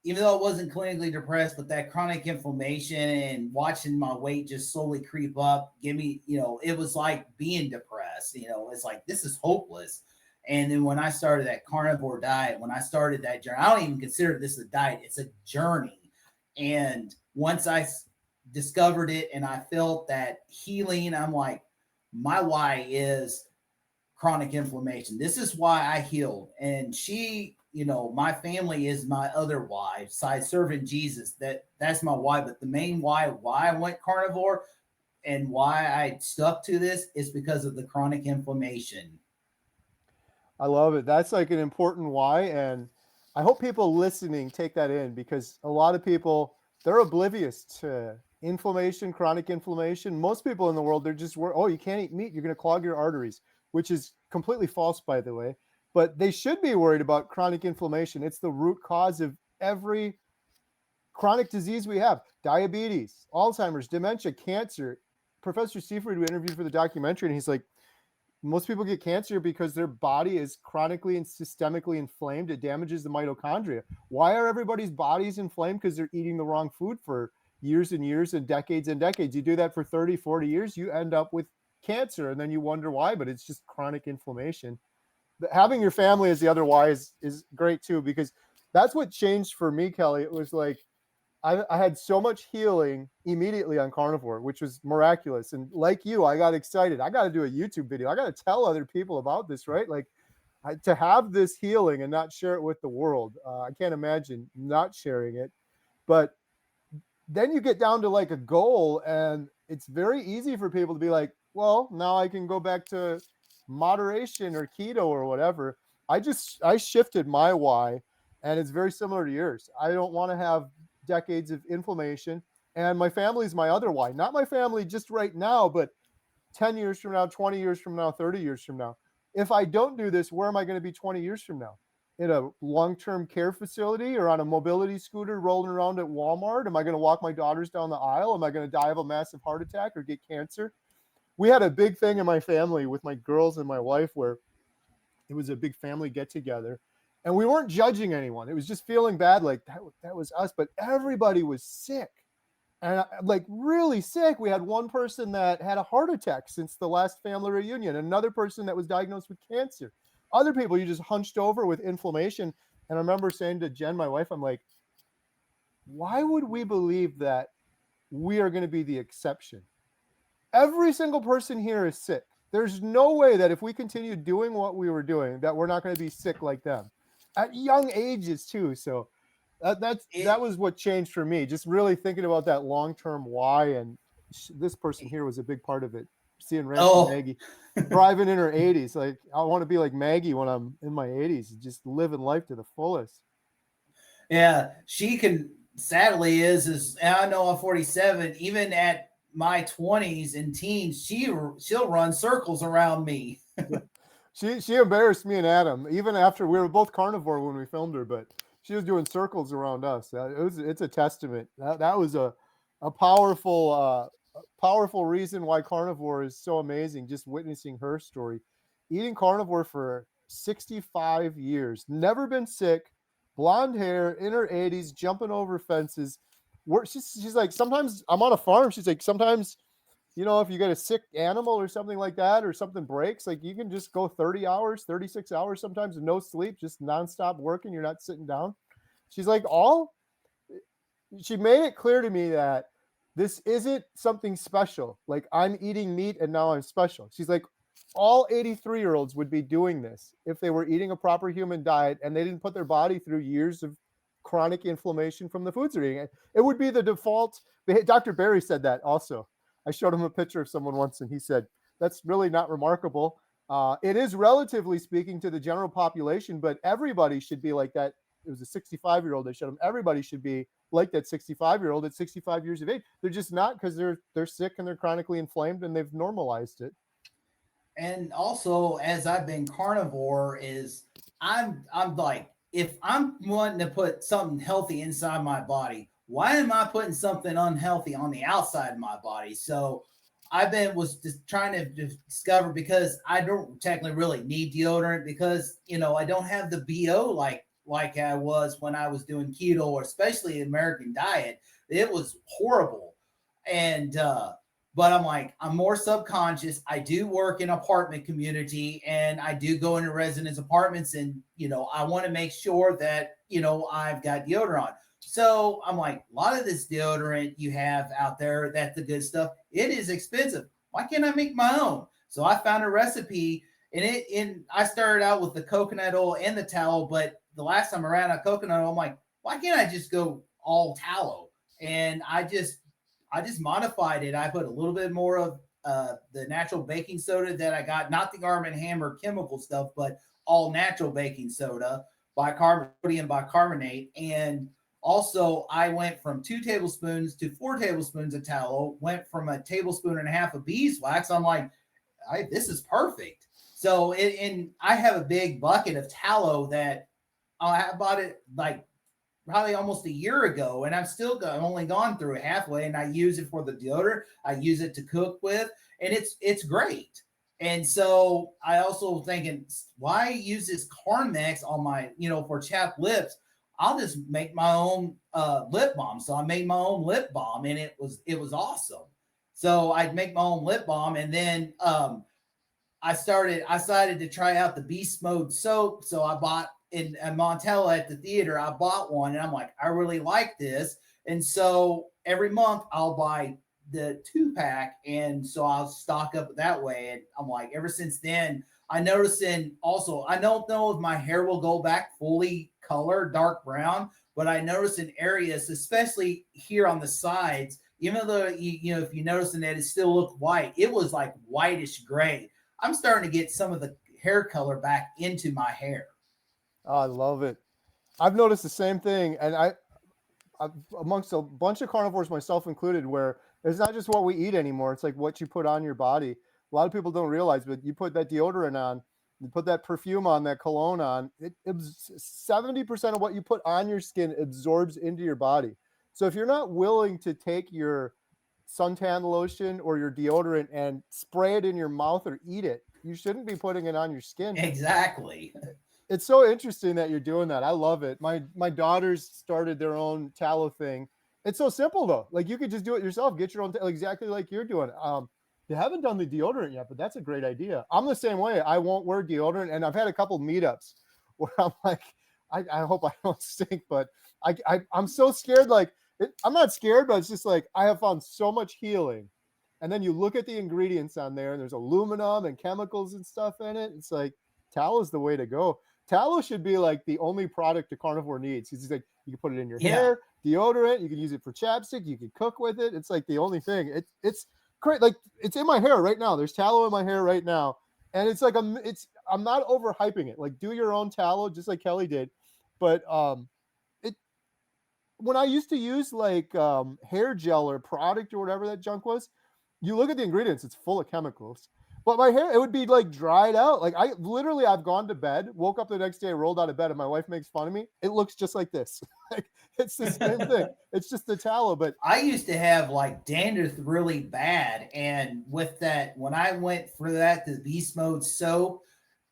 even though I wasn't clinically depressed, but that chronic inflammation and watching my weight just slowly creep up, give me, it was like being depressed. It's like this is hopeless. And then when I started that carnivore diet, when I started that journey, I don't even consider this a diet, it's a journey. And once I discovered it and I felt that healing, I'm like, my why is chronic inflammation. This is why I healed. And my family is my other why. Besides serving Jesus, that's my why. But the main why I went carnivore and why I stuck to this is because of the chronic inflammation. I love it. That's like an important why. And I hope people listening take that in because a lot of people, they're oblivious to inflammation, chronic inflammation. Most people in the world, they're just, oh, you can't eat meat. You're going to clog your arteries, which is completely false, by the way. But they should be worried about chronic inflammation. It's the root cause of every chronic disease we have: diabetes, Alzheimer's, dementia, cancer. Professor Seafried, we interviewed for the documentary, and he's like, most people get cancer because their body is chronically and systemically inflamed. It damages the mitochondria. Why are everybody's bodies inflamed? Because they're eating the wrong food for years and years and decades and decades. You do that for 30, 40 years, you end up with cancer, and then you wonder why, but it's just chronic inflammation. But having your family as the other why is great too, because that's what changed for me, Kelly. It was like, I had so much healing immediately on carnivore, which was miraculous. And like you, I got excited. I got to do a YouTube video. I got to tell other people about this, right? Like to have this healing and not share it with the world. I can't imagine not sharing it. But then you get down to like a goal, and it's very easy for people to be like, well, now I can go back to moderation or keto or whatever. I shifted my why, and it's very similar to yours. I don't want to have decades of inflammation, and my family is my other why. Not my family just right now, but 10 years from now, 20 years from now, 30 years from now. If I don't do this, where am I going to be 20 years from now? In a long-term care facility or on a mobility scooter rolling around at Walmart? Am I going to walk my daughters down the aisle? Am I going to die of a massive heart attack or get cancer? We had a big thing in my family with my girls and my wife where it was a big family get together, and we weren't judging anyone. It was just feeling bad, like that was us, but everybody was sick. And like really sick. We had one person that had a heart attack since the last family reunion, another person that was diagnosed with cancer. Other people you just hunched over with inflammation. And I remember saying to Jen, my wife, I'm like, why would we believe that we are going to be the exception? Every single person here is sick. There's no way that if we continue doing what we were doing, that we're not going to be sick like them. at young ages too. So that was what changed for me. Just really thinking about that long-term why. And this person here was a big part of it. Seeing Rancher Oh, Maggie thriving in her 80s. Like, I want to be like Maggie when I'm in my 80s, just living life to the fullest. yeah, she can. Sadly, is I know I'm 47. Even at my 20s and teens, she'll run circles around me. Yeah. She embarrassed me and Adam, even after we were both carnivore when we filmed her, but she was doing circles around us. It's a testament. That was a powerful reason why carnivore is so amazing. Just witnessing her story, eating carnivore for 65 years, never been sick, blonde hair, in her 80s, jumping over fences. She's like, sometimes I'm on a farm. She's like, sometimes, if you get a sick animal or something like that, or something breaks, like, you can just go 30 hours, 36 hours sometimes with no sleep, just nonstop working. You're not sitting down. She's like, she made it clear to me that this isn't something special. Like, I'm eating meat and now I'm special. She's like, all 83-year-olds would be doing this if they were eating a proper human diet and they didn't put their body through years of chronic inflammation from the foods they're eating. It would be the default. Dr. Barry said that also. I showed him a picture of someone once and he said, that's really not remarkable. It is, relatively speaking, to the general population, but everybody should be like that. It was a 65-year-old. I showed him everybody should be like that 65-year-old at 65 years of age. They're just not, because they're sick and they're chronically inflamed and they've normalized it. And also, as I've been carnivore, is I'm like, if I'm wanting to put something healthy inside my body, why am I putting something unhealthy on the outside of my body? So was just trying to discover, because I don't technically really need deodorant, because I don't have the BO like I was when I was doing keto, or especially American diet. It was horrible. And but I'm like, I'm more subconscious. I do work in apartment community, and I do go into residence apartments, and I want to make sure that I've got deodorant on. So I'm like, a lot of this deodorant you have out there, that's the good stuff, it is expensive. Why can't I make my own? So I found a recipe, and I started out with the coconut oil and the tallow, but the last time around, I coconut oil, I'm like, why can't I just go all tallow? And I just modified it. I put a little bit more of the natural baking soda that I got, not the Arm & Hammer chemical stuff, but all natural baking soda, sodium bicarbonate. And also, I went from 2 tablespoons to 4 tablespoons of tallow, went from a tablespoon and a half of beeswax. I'm like, this is perfect. So, and I have a big bucket of tallow that I bought it like probably almost a year ago, and I've only gone through it halfway, and I use it for the deodorant. I use it to cook with, and it's great. And so I also thinking, why use this Carmex on my, for chapped lips? I'll just make my own lip balm. So I made my own lip balm, and it was awesome. So I'd make my own lip balm, and then I decided to try out the beast mode soap. So I bought in Montella at the theater, I bought one, and I'm like, I really like this. And so every month I'll buy the 2-pack. And so I'll stock up that way. And I'm like, ever since then, I noticed I don't know if my hair will go back fully color, dark brown, but I noticed in areas, especially here on the sides, even though, if you notice that it still looked white, it was like whitish gray. I'm starting to get some of the hair color back into my hair. Oh, I love it. I've noticed the same thing, and I amongst a bunch of carnivores, myself included, where it's not just what we eat anymore. It's like what you put on your body. A lot of people don't realize, but you put that deodorant on, you put that perfume on, that cologne on, 70% of what you put on your skin absorbs into your body. So if you're not willing to take your suntan lotion or your deodorant and spray it in your mouth or eat it, you shouldn't be putting it on your skin. Exactly. It's so interesting that you're doing that. I love it. My daughters started their own tallow thing. It's so simple though. Like, you could just do it yourself. Get your own exactly like you're doing. They haven't done the deodorant yet, but that's a great idea. I'm the same way. I won't wear deodorant, and I've had a couple meetups where I'm like, I hope I don't stink, but I'm so scared. Like, I'm not scared, but it's just like, I have found so much healing. And then you look at the ingredients on there, and there's aluminum and chemicals and stuff in it. It's like, tallow is the way to go. tallow should be like the only product a carnivore needs. He's like, you can put it in your Yeah. hair, deodorant, you can use it for chapstick, you can cook with it. It's like the only thing. It's great. Like it's in my hair right now. There's tallow in my hair right now. And it's like I'm not overhyping it. Like do your own tallow, just like Kelly did. But it when I used to use like hair gel or product or whatever that junk was, you look at the ingredients, it's full of chemicals. But my hair, it would be like dried out. Like I've gone to bed, woke up the next day, rolled out of bed, and my wife makes fun of me. It looks just like this. Like it's the same thing. It's just the tallow. But I used to have like dandruff really bad, and with that, when I went for that, the beast mode soap,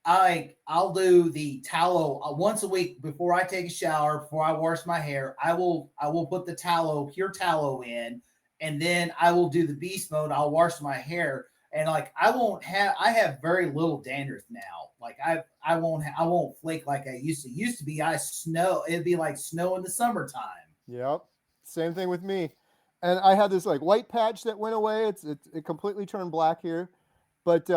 I'll do the tallow once a week before I take a shower, before I wash my hair. I will put the tallow, pure tallow in, and then I will do the beast mode. I'll wash my hair, and like I have very little dandruff now. Like I won't flake like I used to. Used to be I snow. It'd be like snow in the summertime. yep, same thing with me. And I had this like white patch that went away. It completely turned black here. But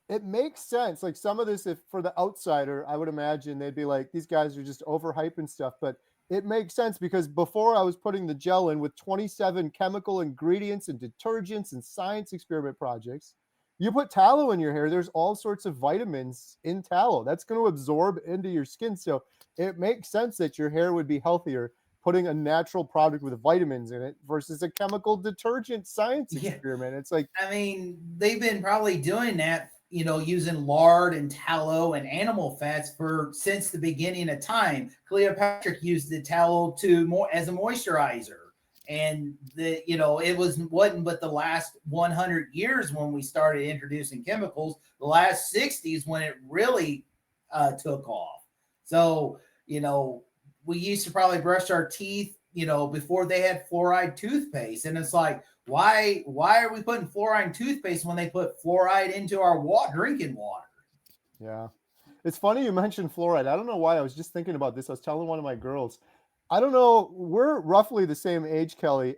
it makes sense. Like some of this, if for the outsider, I would imagine they'd be like, these guys are just overhyping stuff. But it makes sense because before I was putting the gel in with 27 chemical ingredients and detergents and science experiment projects, you put tallow in your hair, there's all sorts of vitamins in tallow. That's going to absorb into your skin. So it makes sense that your hair would be healthier putting a natural product with vitamins in it versus a chemical detergent science Yeah. experiment. It's like, I mean, they've been probably doing that, using lard and tallow and animal fats for since the beginning of time. Cleopatra used the tallow to more as a moisturizer. And it wasn't but the last 100 years when we started introducing chemicals, the last 60s when it really took off. So, we used to probably brush our teeth, before they had fluoride toothpaste. And it's like, why are we putting fluoride in toothpaste when they put fluoride into our drinking water? yeah. It's funny you mentioned fluoride. I don't know why. I was just thinking about this. I was telling one of my girls. I don't know. We're roughly the same age, Kelly.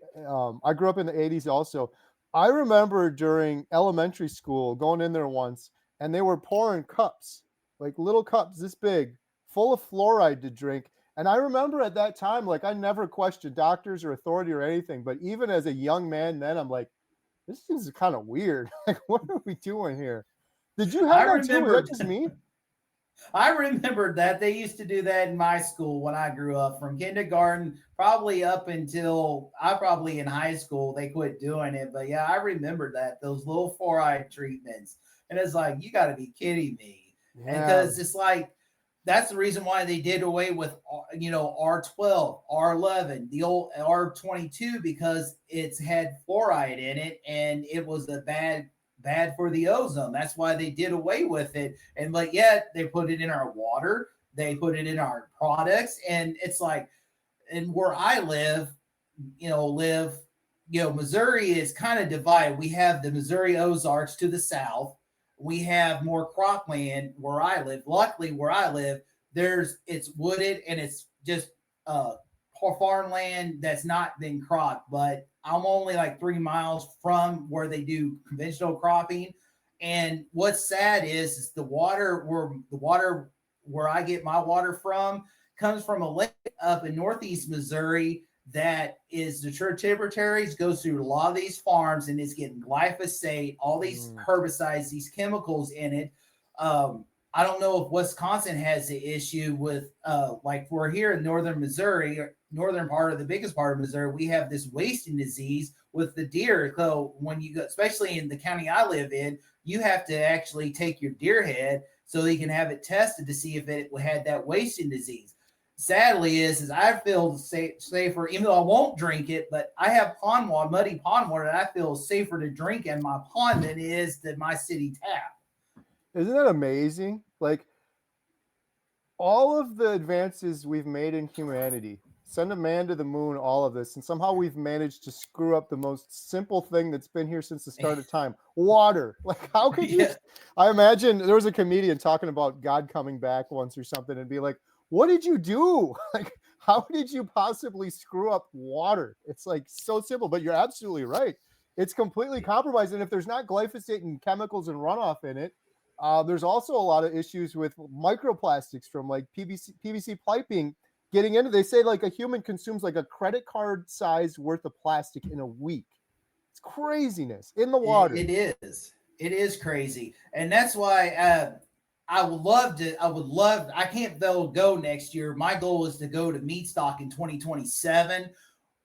I grew up in the 80s also. I remember during elementary school going in there once, and they were pouring cups, like little cups this big, full of fluoride to drink. And I remember at that time, like I never questioned doctors or authority or anything. But even as a young man then, I'm like, this is kind of weird. Like, what are we doing here? Did you I have that too? Was that remember just me? I remembered that they used to do that in my school when I grew up, from kindergarten probably up until I probably in high school. They quit doing it, but yeah, I remember that those little fluoride treatments, and it's like you got to be kidding me, and Yeah. because it's like that's the reason why they did away with R12, R11, the old R22 because it's had fluoride in it and it was a bad for the ozone. That's why they did away with it. And but yet they put it in our water, they put it in our products, and it's like, and where I Missouri is kind of divided. We have the Missouri Ozarks to the south. We have more cropland where I live. Luckily, where I live, it's wooded and it's just farmland that's not been cropped. But I'm only like 3 miles from where they do conventional cropping. And what's sad is the water where I get my water from comes from a lake up in northeast Missouri that is the tributaries, goes through a lot of these farms, and it's getting glyphosate, all these herbicides, these chemicals in it. I don't know if Wisconsin has the issue with like we're here in northern Missouri, northern part of the biggest part of Missouri, we have this wasting disease with the deer. So when you go, especially in the county I live in, you have to actually take your deer head so you can have it tested to see if it had that wasting disease. Sadly is I feel safer, even though I won't drink it, but I have pond water, muddy pond water that I feel safer to drink in my pond than it is to my city tap. Isn't that amazing? Like all of the advances we've made in humanity, send a man to the moon, all of this, and somehow we've managed to screw up the most simple thing that's been here since the start of time, water. Like how could you? Yeah. I imagine there was a comedian talking about God coming back once or something and be like, what did you do? Like, how did you possibly screw up water? It's like so simple, but you're absolutely right. It's completely compromised. And if there's not glyphosate and chemicals and runoff in it, There's also a lot of issues with microplastics from like PVC piping getting into. They say like a human consumes like a credit card size worth of plastic in a week. It's craziness in the water. It is. It is crazy, and that's why I would love to. I would love. I can't though go next year. My goal is to go to meat stock in 2027,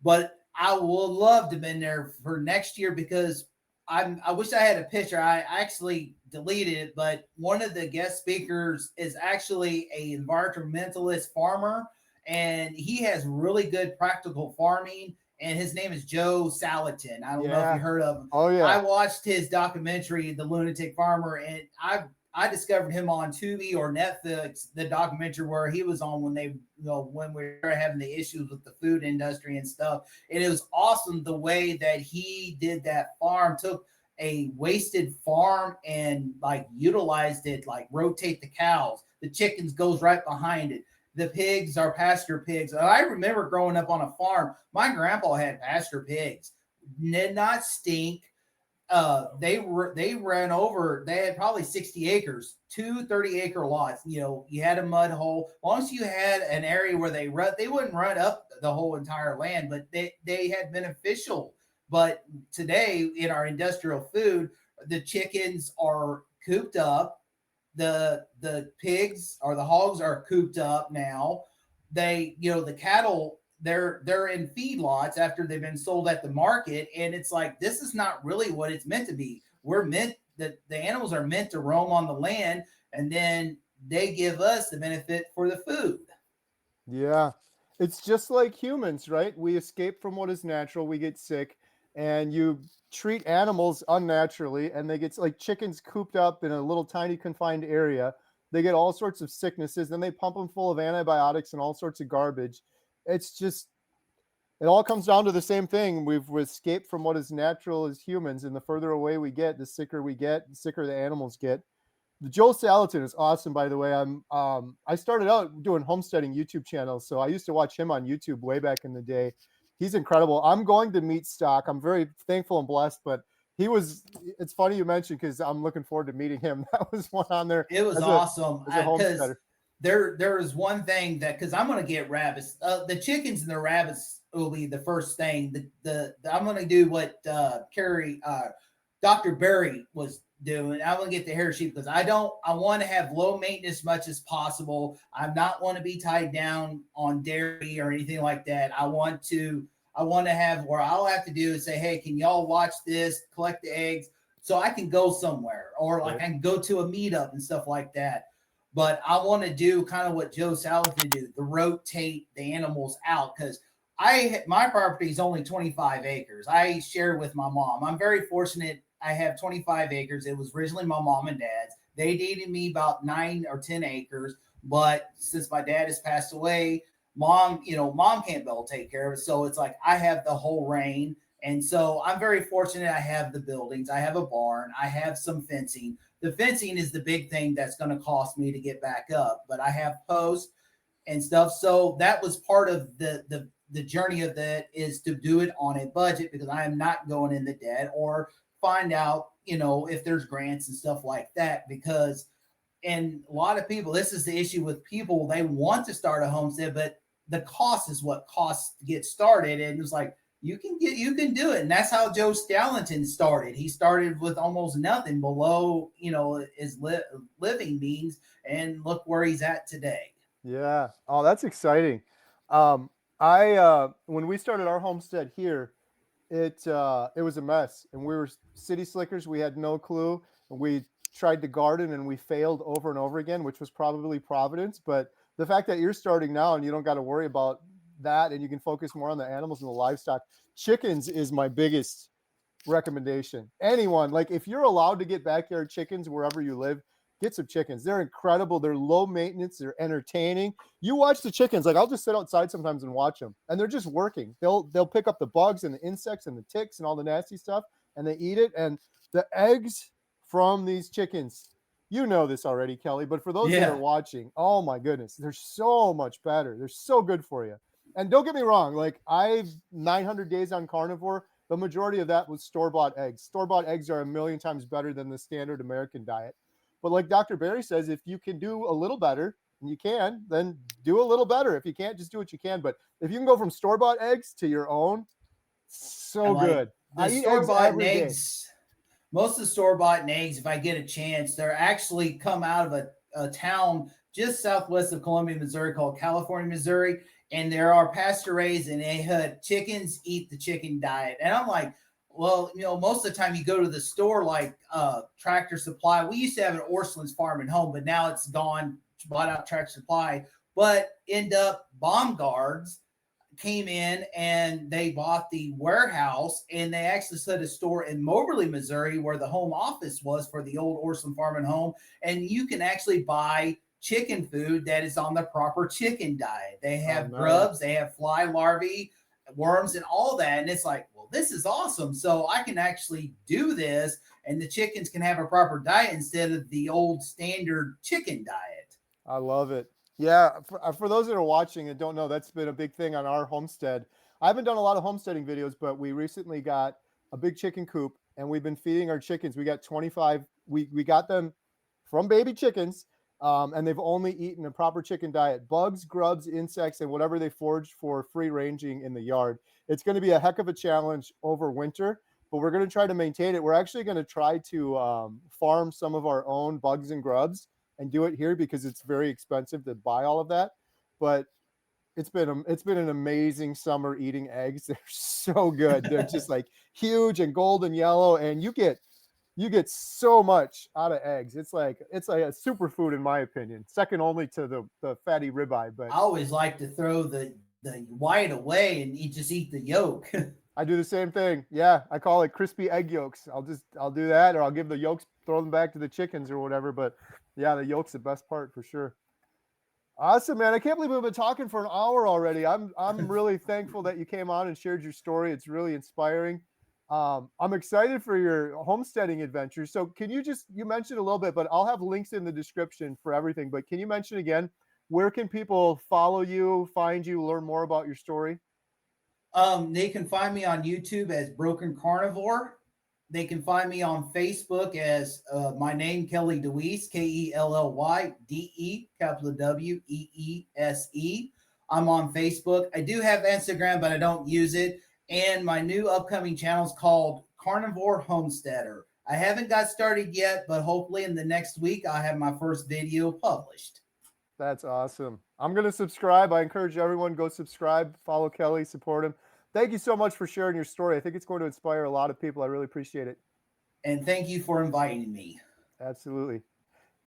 but I would love to have been there for next year because I wish I had a picture. I actually deleted it, but one of the guest speakers is actually a environmentalist farmer, and he has really good practical farming. And his name is Joe Salatin. I don't know if you Yeah. heard of him. Oh I yeah. watched his documentary, The Lunatic Farmer, and I discovered him on Tubi or Netflix, the documentary where he was on when they, when we were having the issues with the food industry and stuff. And it was awesome the way that he did that farm, took a wasted farm and like utilized it, like rotate the cows, the chickens goes right behind it. The pigs are pasture pigs. I remember growing up on a farm. My grandpa had pasture pigs, did not stink. They ran over. They had probably 60 acres, 30-acre lots. You had a mud hole. As long as you had an area where they wouldn't run up the whole entire land, but they had beneficial. But today in our industrial food, the chickens are cooped up, the pigs or the hogs are cooped up now. The cattle, they're in feedlots after they've been sold at the market, and it's like this is not really what it's meant to be. We're meant that the animals are meant to roam on the land, and then they give us the benefit for the food. Yeah. It's just like humans, right? We escape from what is natural, we get sick, and you treat animals unnaturally, and they get like chickens cooped up in a little tiny confined area. They get all sorts of sicknesses, then they pump them full of antibiotics and all sorts of garbage. It's just, it all comes down to the same thing. We've escaped from what is natural as humans, and the further away we get, the sicker we get, the sicker the animals get. The Joel Salatin is awesome, by the way. I started out doing homesteading YouTube channels, so I used to watch him on YouTube way back in the day. He's incredible. I'm going to meat stock. I'm very thankful and blessed, but he was. It's funny you mentioned because I'm looking forward to meeting him. That was one on there It was as a awesome because homesteader. there is one thing that because I'm gonna get rabbits. The chickens and the rabbits will be the first thing. The I'm gonna do what Carrie Dr. Berry was doing. I want to get the hair sheep because I want to have low maintenance as much as possible. I not want to be tied down on dairy or anything like that. I want to have where all I have to do is say, hey, can y'all watch this, collect the eggs so I can go somewhere or like Right. I can go to a meetup and stuff like that. But I want to do kind of what Joe Salatin did, to rotate the animals out because my property is only 25 acres. I share with my mom. I'm very fortunate. I have 25 acres. It was originally my mom and dad's. They deeded me about 9 or 10 acres, but since my dad has passed away, mom can't be able to take care of it. So it's like I have the whole reign. And so I'm very fortunate. I have the buildings, I have a barn, I have some fencing. The fencing is the big thing that's going to cost me to get back up, but I have posts and stuff. So that was part of the journey of that is to do it on a budget because I am not going into debt or find out, if there's grants and stuff like that because and a lot of people, this is the issue with people, they want to start a homestead, but the cost is what costs to get started. And it's like you can do it. And that's how Joe Stallington started. He started with almost nothing below, his living means, and look where he's at today. Yeah. Oh, that's exciting. I when we started our homestead here, it was a mess, and we were city slickers. We had no clue. We tried to garden and we failed over and over again, which was probably providence. But the fact that you're starting now and you don't got to worry about that, and you can focus more on the animals and the livestock. Chickens is my biggest recommendation. Anyone, like if you're allowed to get backyard chickens wherever you live, get some chickens. They're incredible. They're low maintenance. They're entertaining. You watch the chickens. Like I'll just sit outside sometimes and watch them, and they're just working. They'll pick up the bugs and the insects and the ticks and all the nasty stuff, and they eat it. And the eggs from these chickens, you know this already, Kelly, but for those that are Yeah. watching, oh my goodness, they're so much better. They're so good for you. And don't get me wrong, like I've 900 days on carnivore. The majority of that was store-bought eggs. Store-bought eggs are a million times better than the standard American diet. But like Dr. Barry says, if you can do a little better, and you can, then do a little better. If you can't, just do what you can. But if you can go from store-bought eggs to your own, so And like good. the I eat store eggs bought every day. eggs, most of the store bought eggs, if I get a chance, they're actually come out of a town just southwest of Columbia, Missouri called California, Missouri. And there are pasture raised and they had chickens eat the chicken diet. And I'm like, well, most of the time you go to the store like Tractor Supply. We used to have an Orscheln's farm and home, but now it's gone, bought out Tractor Supply, but end up bomb guards came in and they bought the warehouse and they actually set a store in Moberly, Missouri, where the home office was for the old Orson Farm and Home. And you can actually buy chicken food that is on the proper chicken diet. They have grubs, they have fly larvae, worms, and all that. And it's like, well, this is awesome. So I can actually do this and the chickens can have a proper diet instead of the old standard chicken diet. I love it. Yeah, for those that are watching and don't know, that's been a big thing on our homestead. I haven't done a lot of homesteading videos, but we recently got a big chicken coop and we've been feeding our chickens. We got 25, we got them from baby chickens, and they've only eaten a proper chicken diet, bugs, grubs, insects, and whatever they foraged for free ranging in the yard. It's going to be a heck of a challenge over winter, but we're going to try to maintain it. We're actually going to try to farm some of our own bugs and grubs and do it here because it's very expensive to buy all of that. But it's been an amazing summer eating eggs. They're so good. They're just like huge and golden yellow, and you get so much out of eggs. It's like a superfood in my opinion, second only to the fatty ribeye. But I always like to throw the white away and just eat the yolk. I do the same thing. Yeah, I call it crispy egg yolks. I'll do that, or I'll give the yolks, throw them back to the chickens or whatever. But yeah, the yolk's the best part for sure. Awesome, man. I can't believe we've been talking for an hour already. I'm really thankful that you came on and shared your story. It's really inspiring. I'm excited for your homesteading adventure. So can you mentioned a little bit, but I'll have links in the description for everything. But can you mention again, where can people follow you, find you, learn more about your story? They can find me on YouTube as Broken Carnivore. They can find me on Facebook as my name, Kelly Deweese, KELLYDE, capital WEESE. I'm on Facebook. I do have Instagram, but I don't use it. And my new upcoming channel is called Carnivore Homesteader. I haven't got started yet, but hopefully in the next week, I'll have my first video published. That's awesome. I'm going to subscribe. I encourage everyone, go subscribe, follow Kelly, support him. Thank you so much for sharing your story. I think it's going to inspire a lot of people. I really appreciate it. And thank you for inviting me. Absolutely.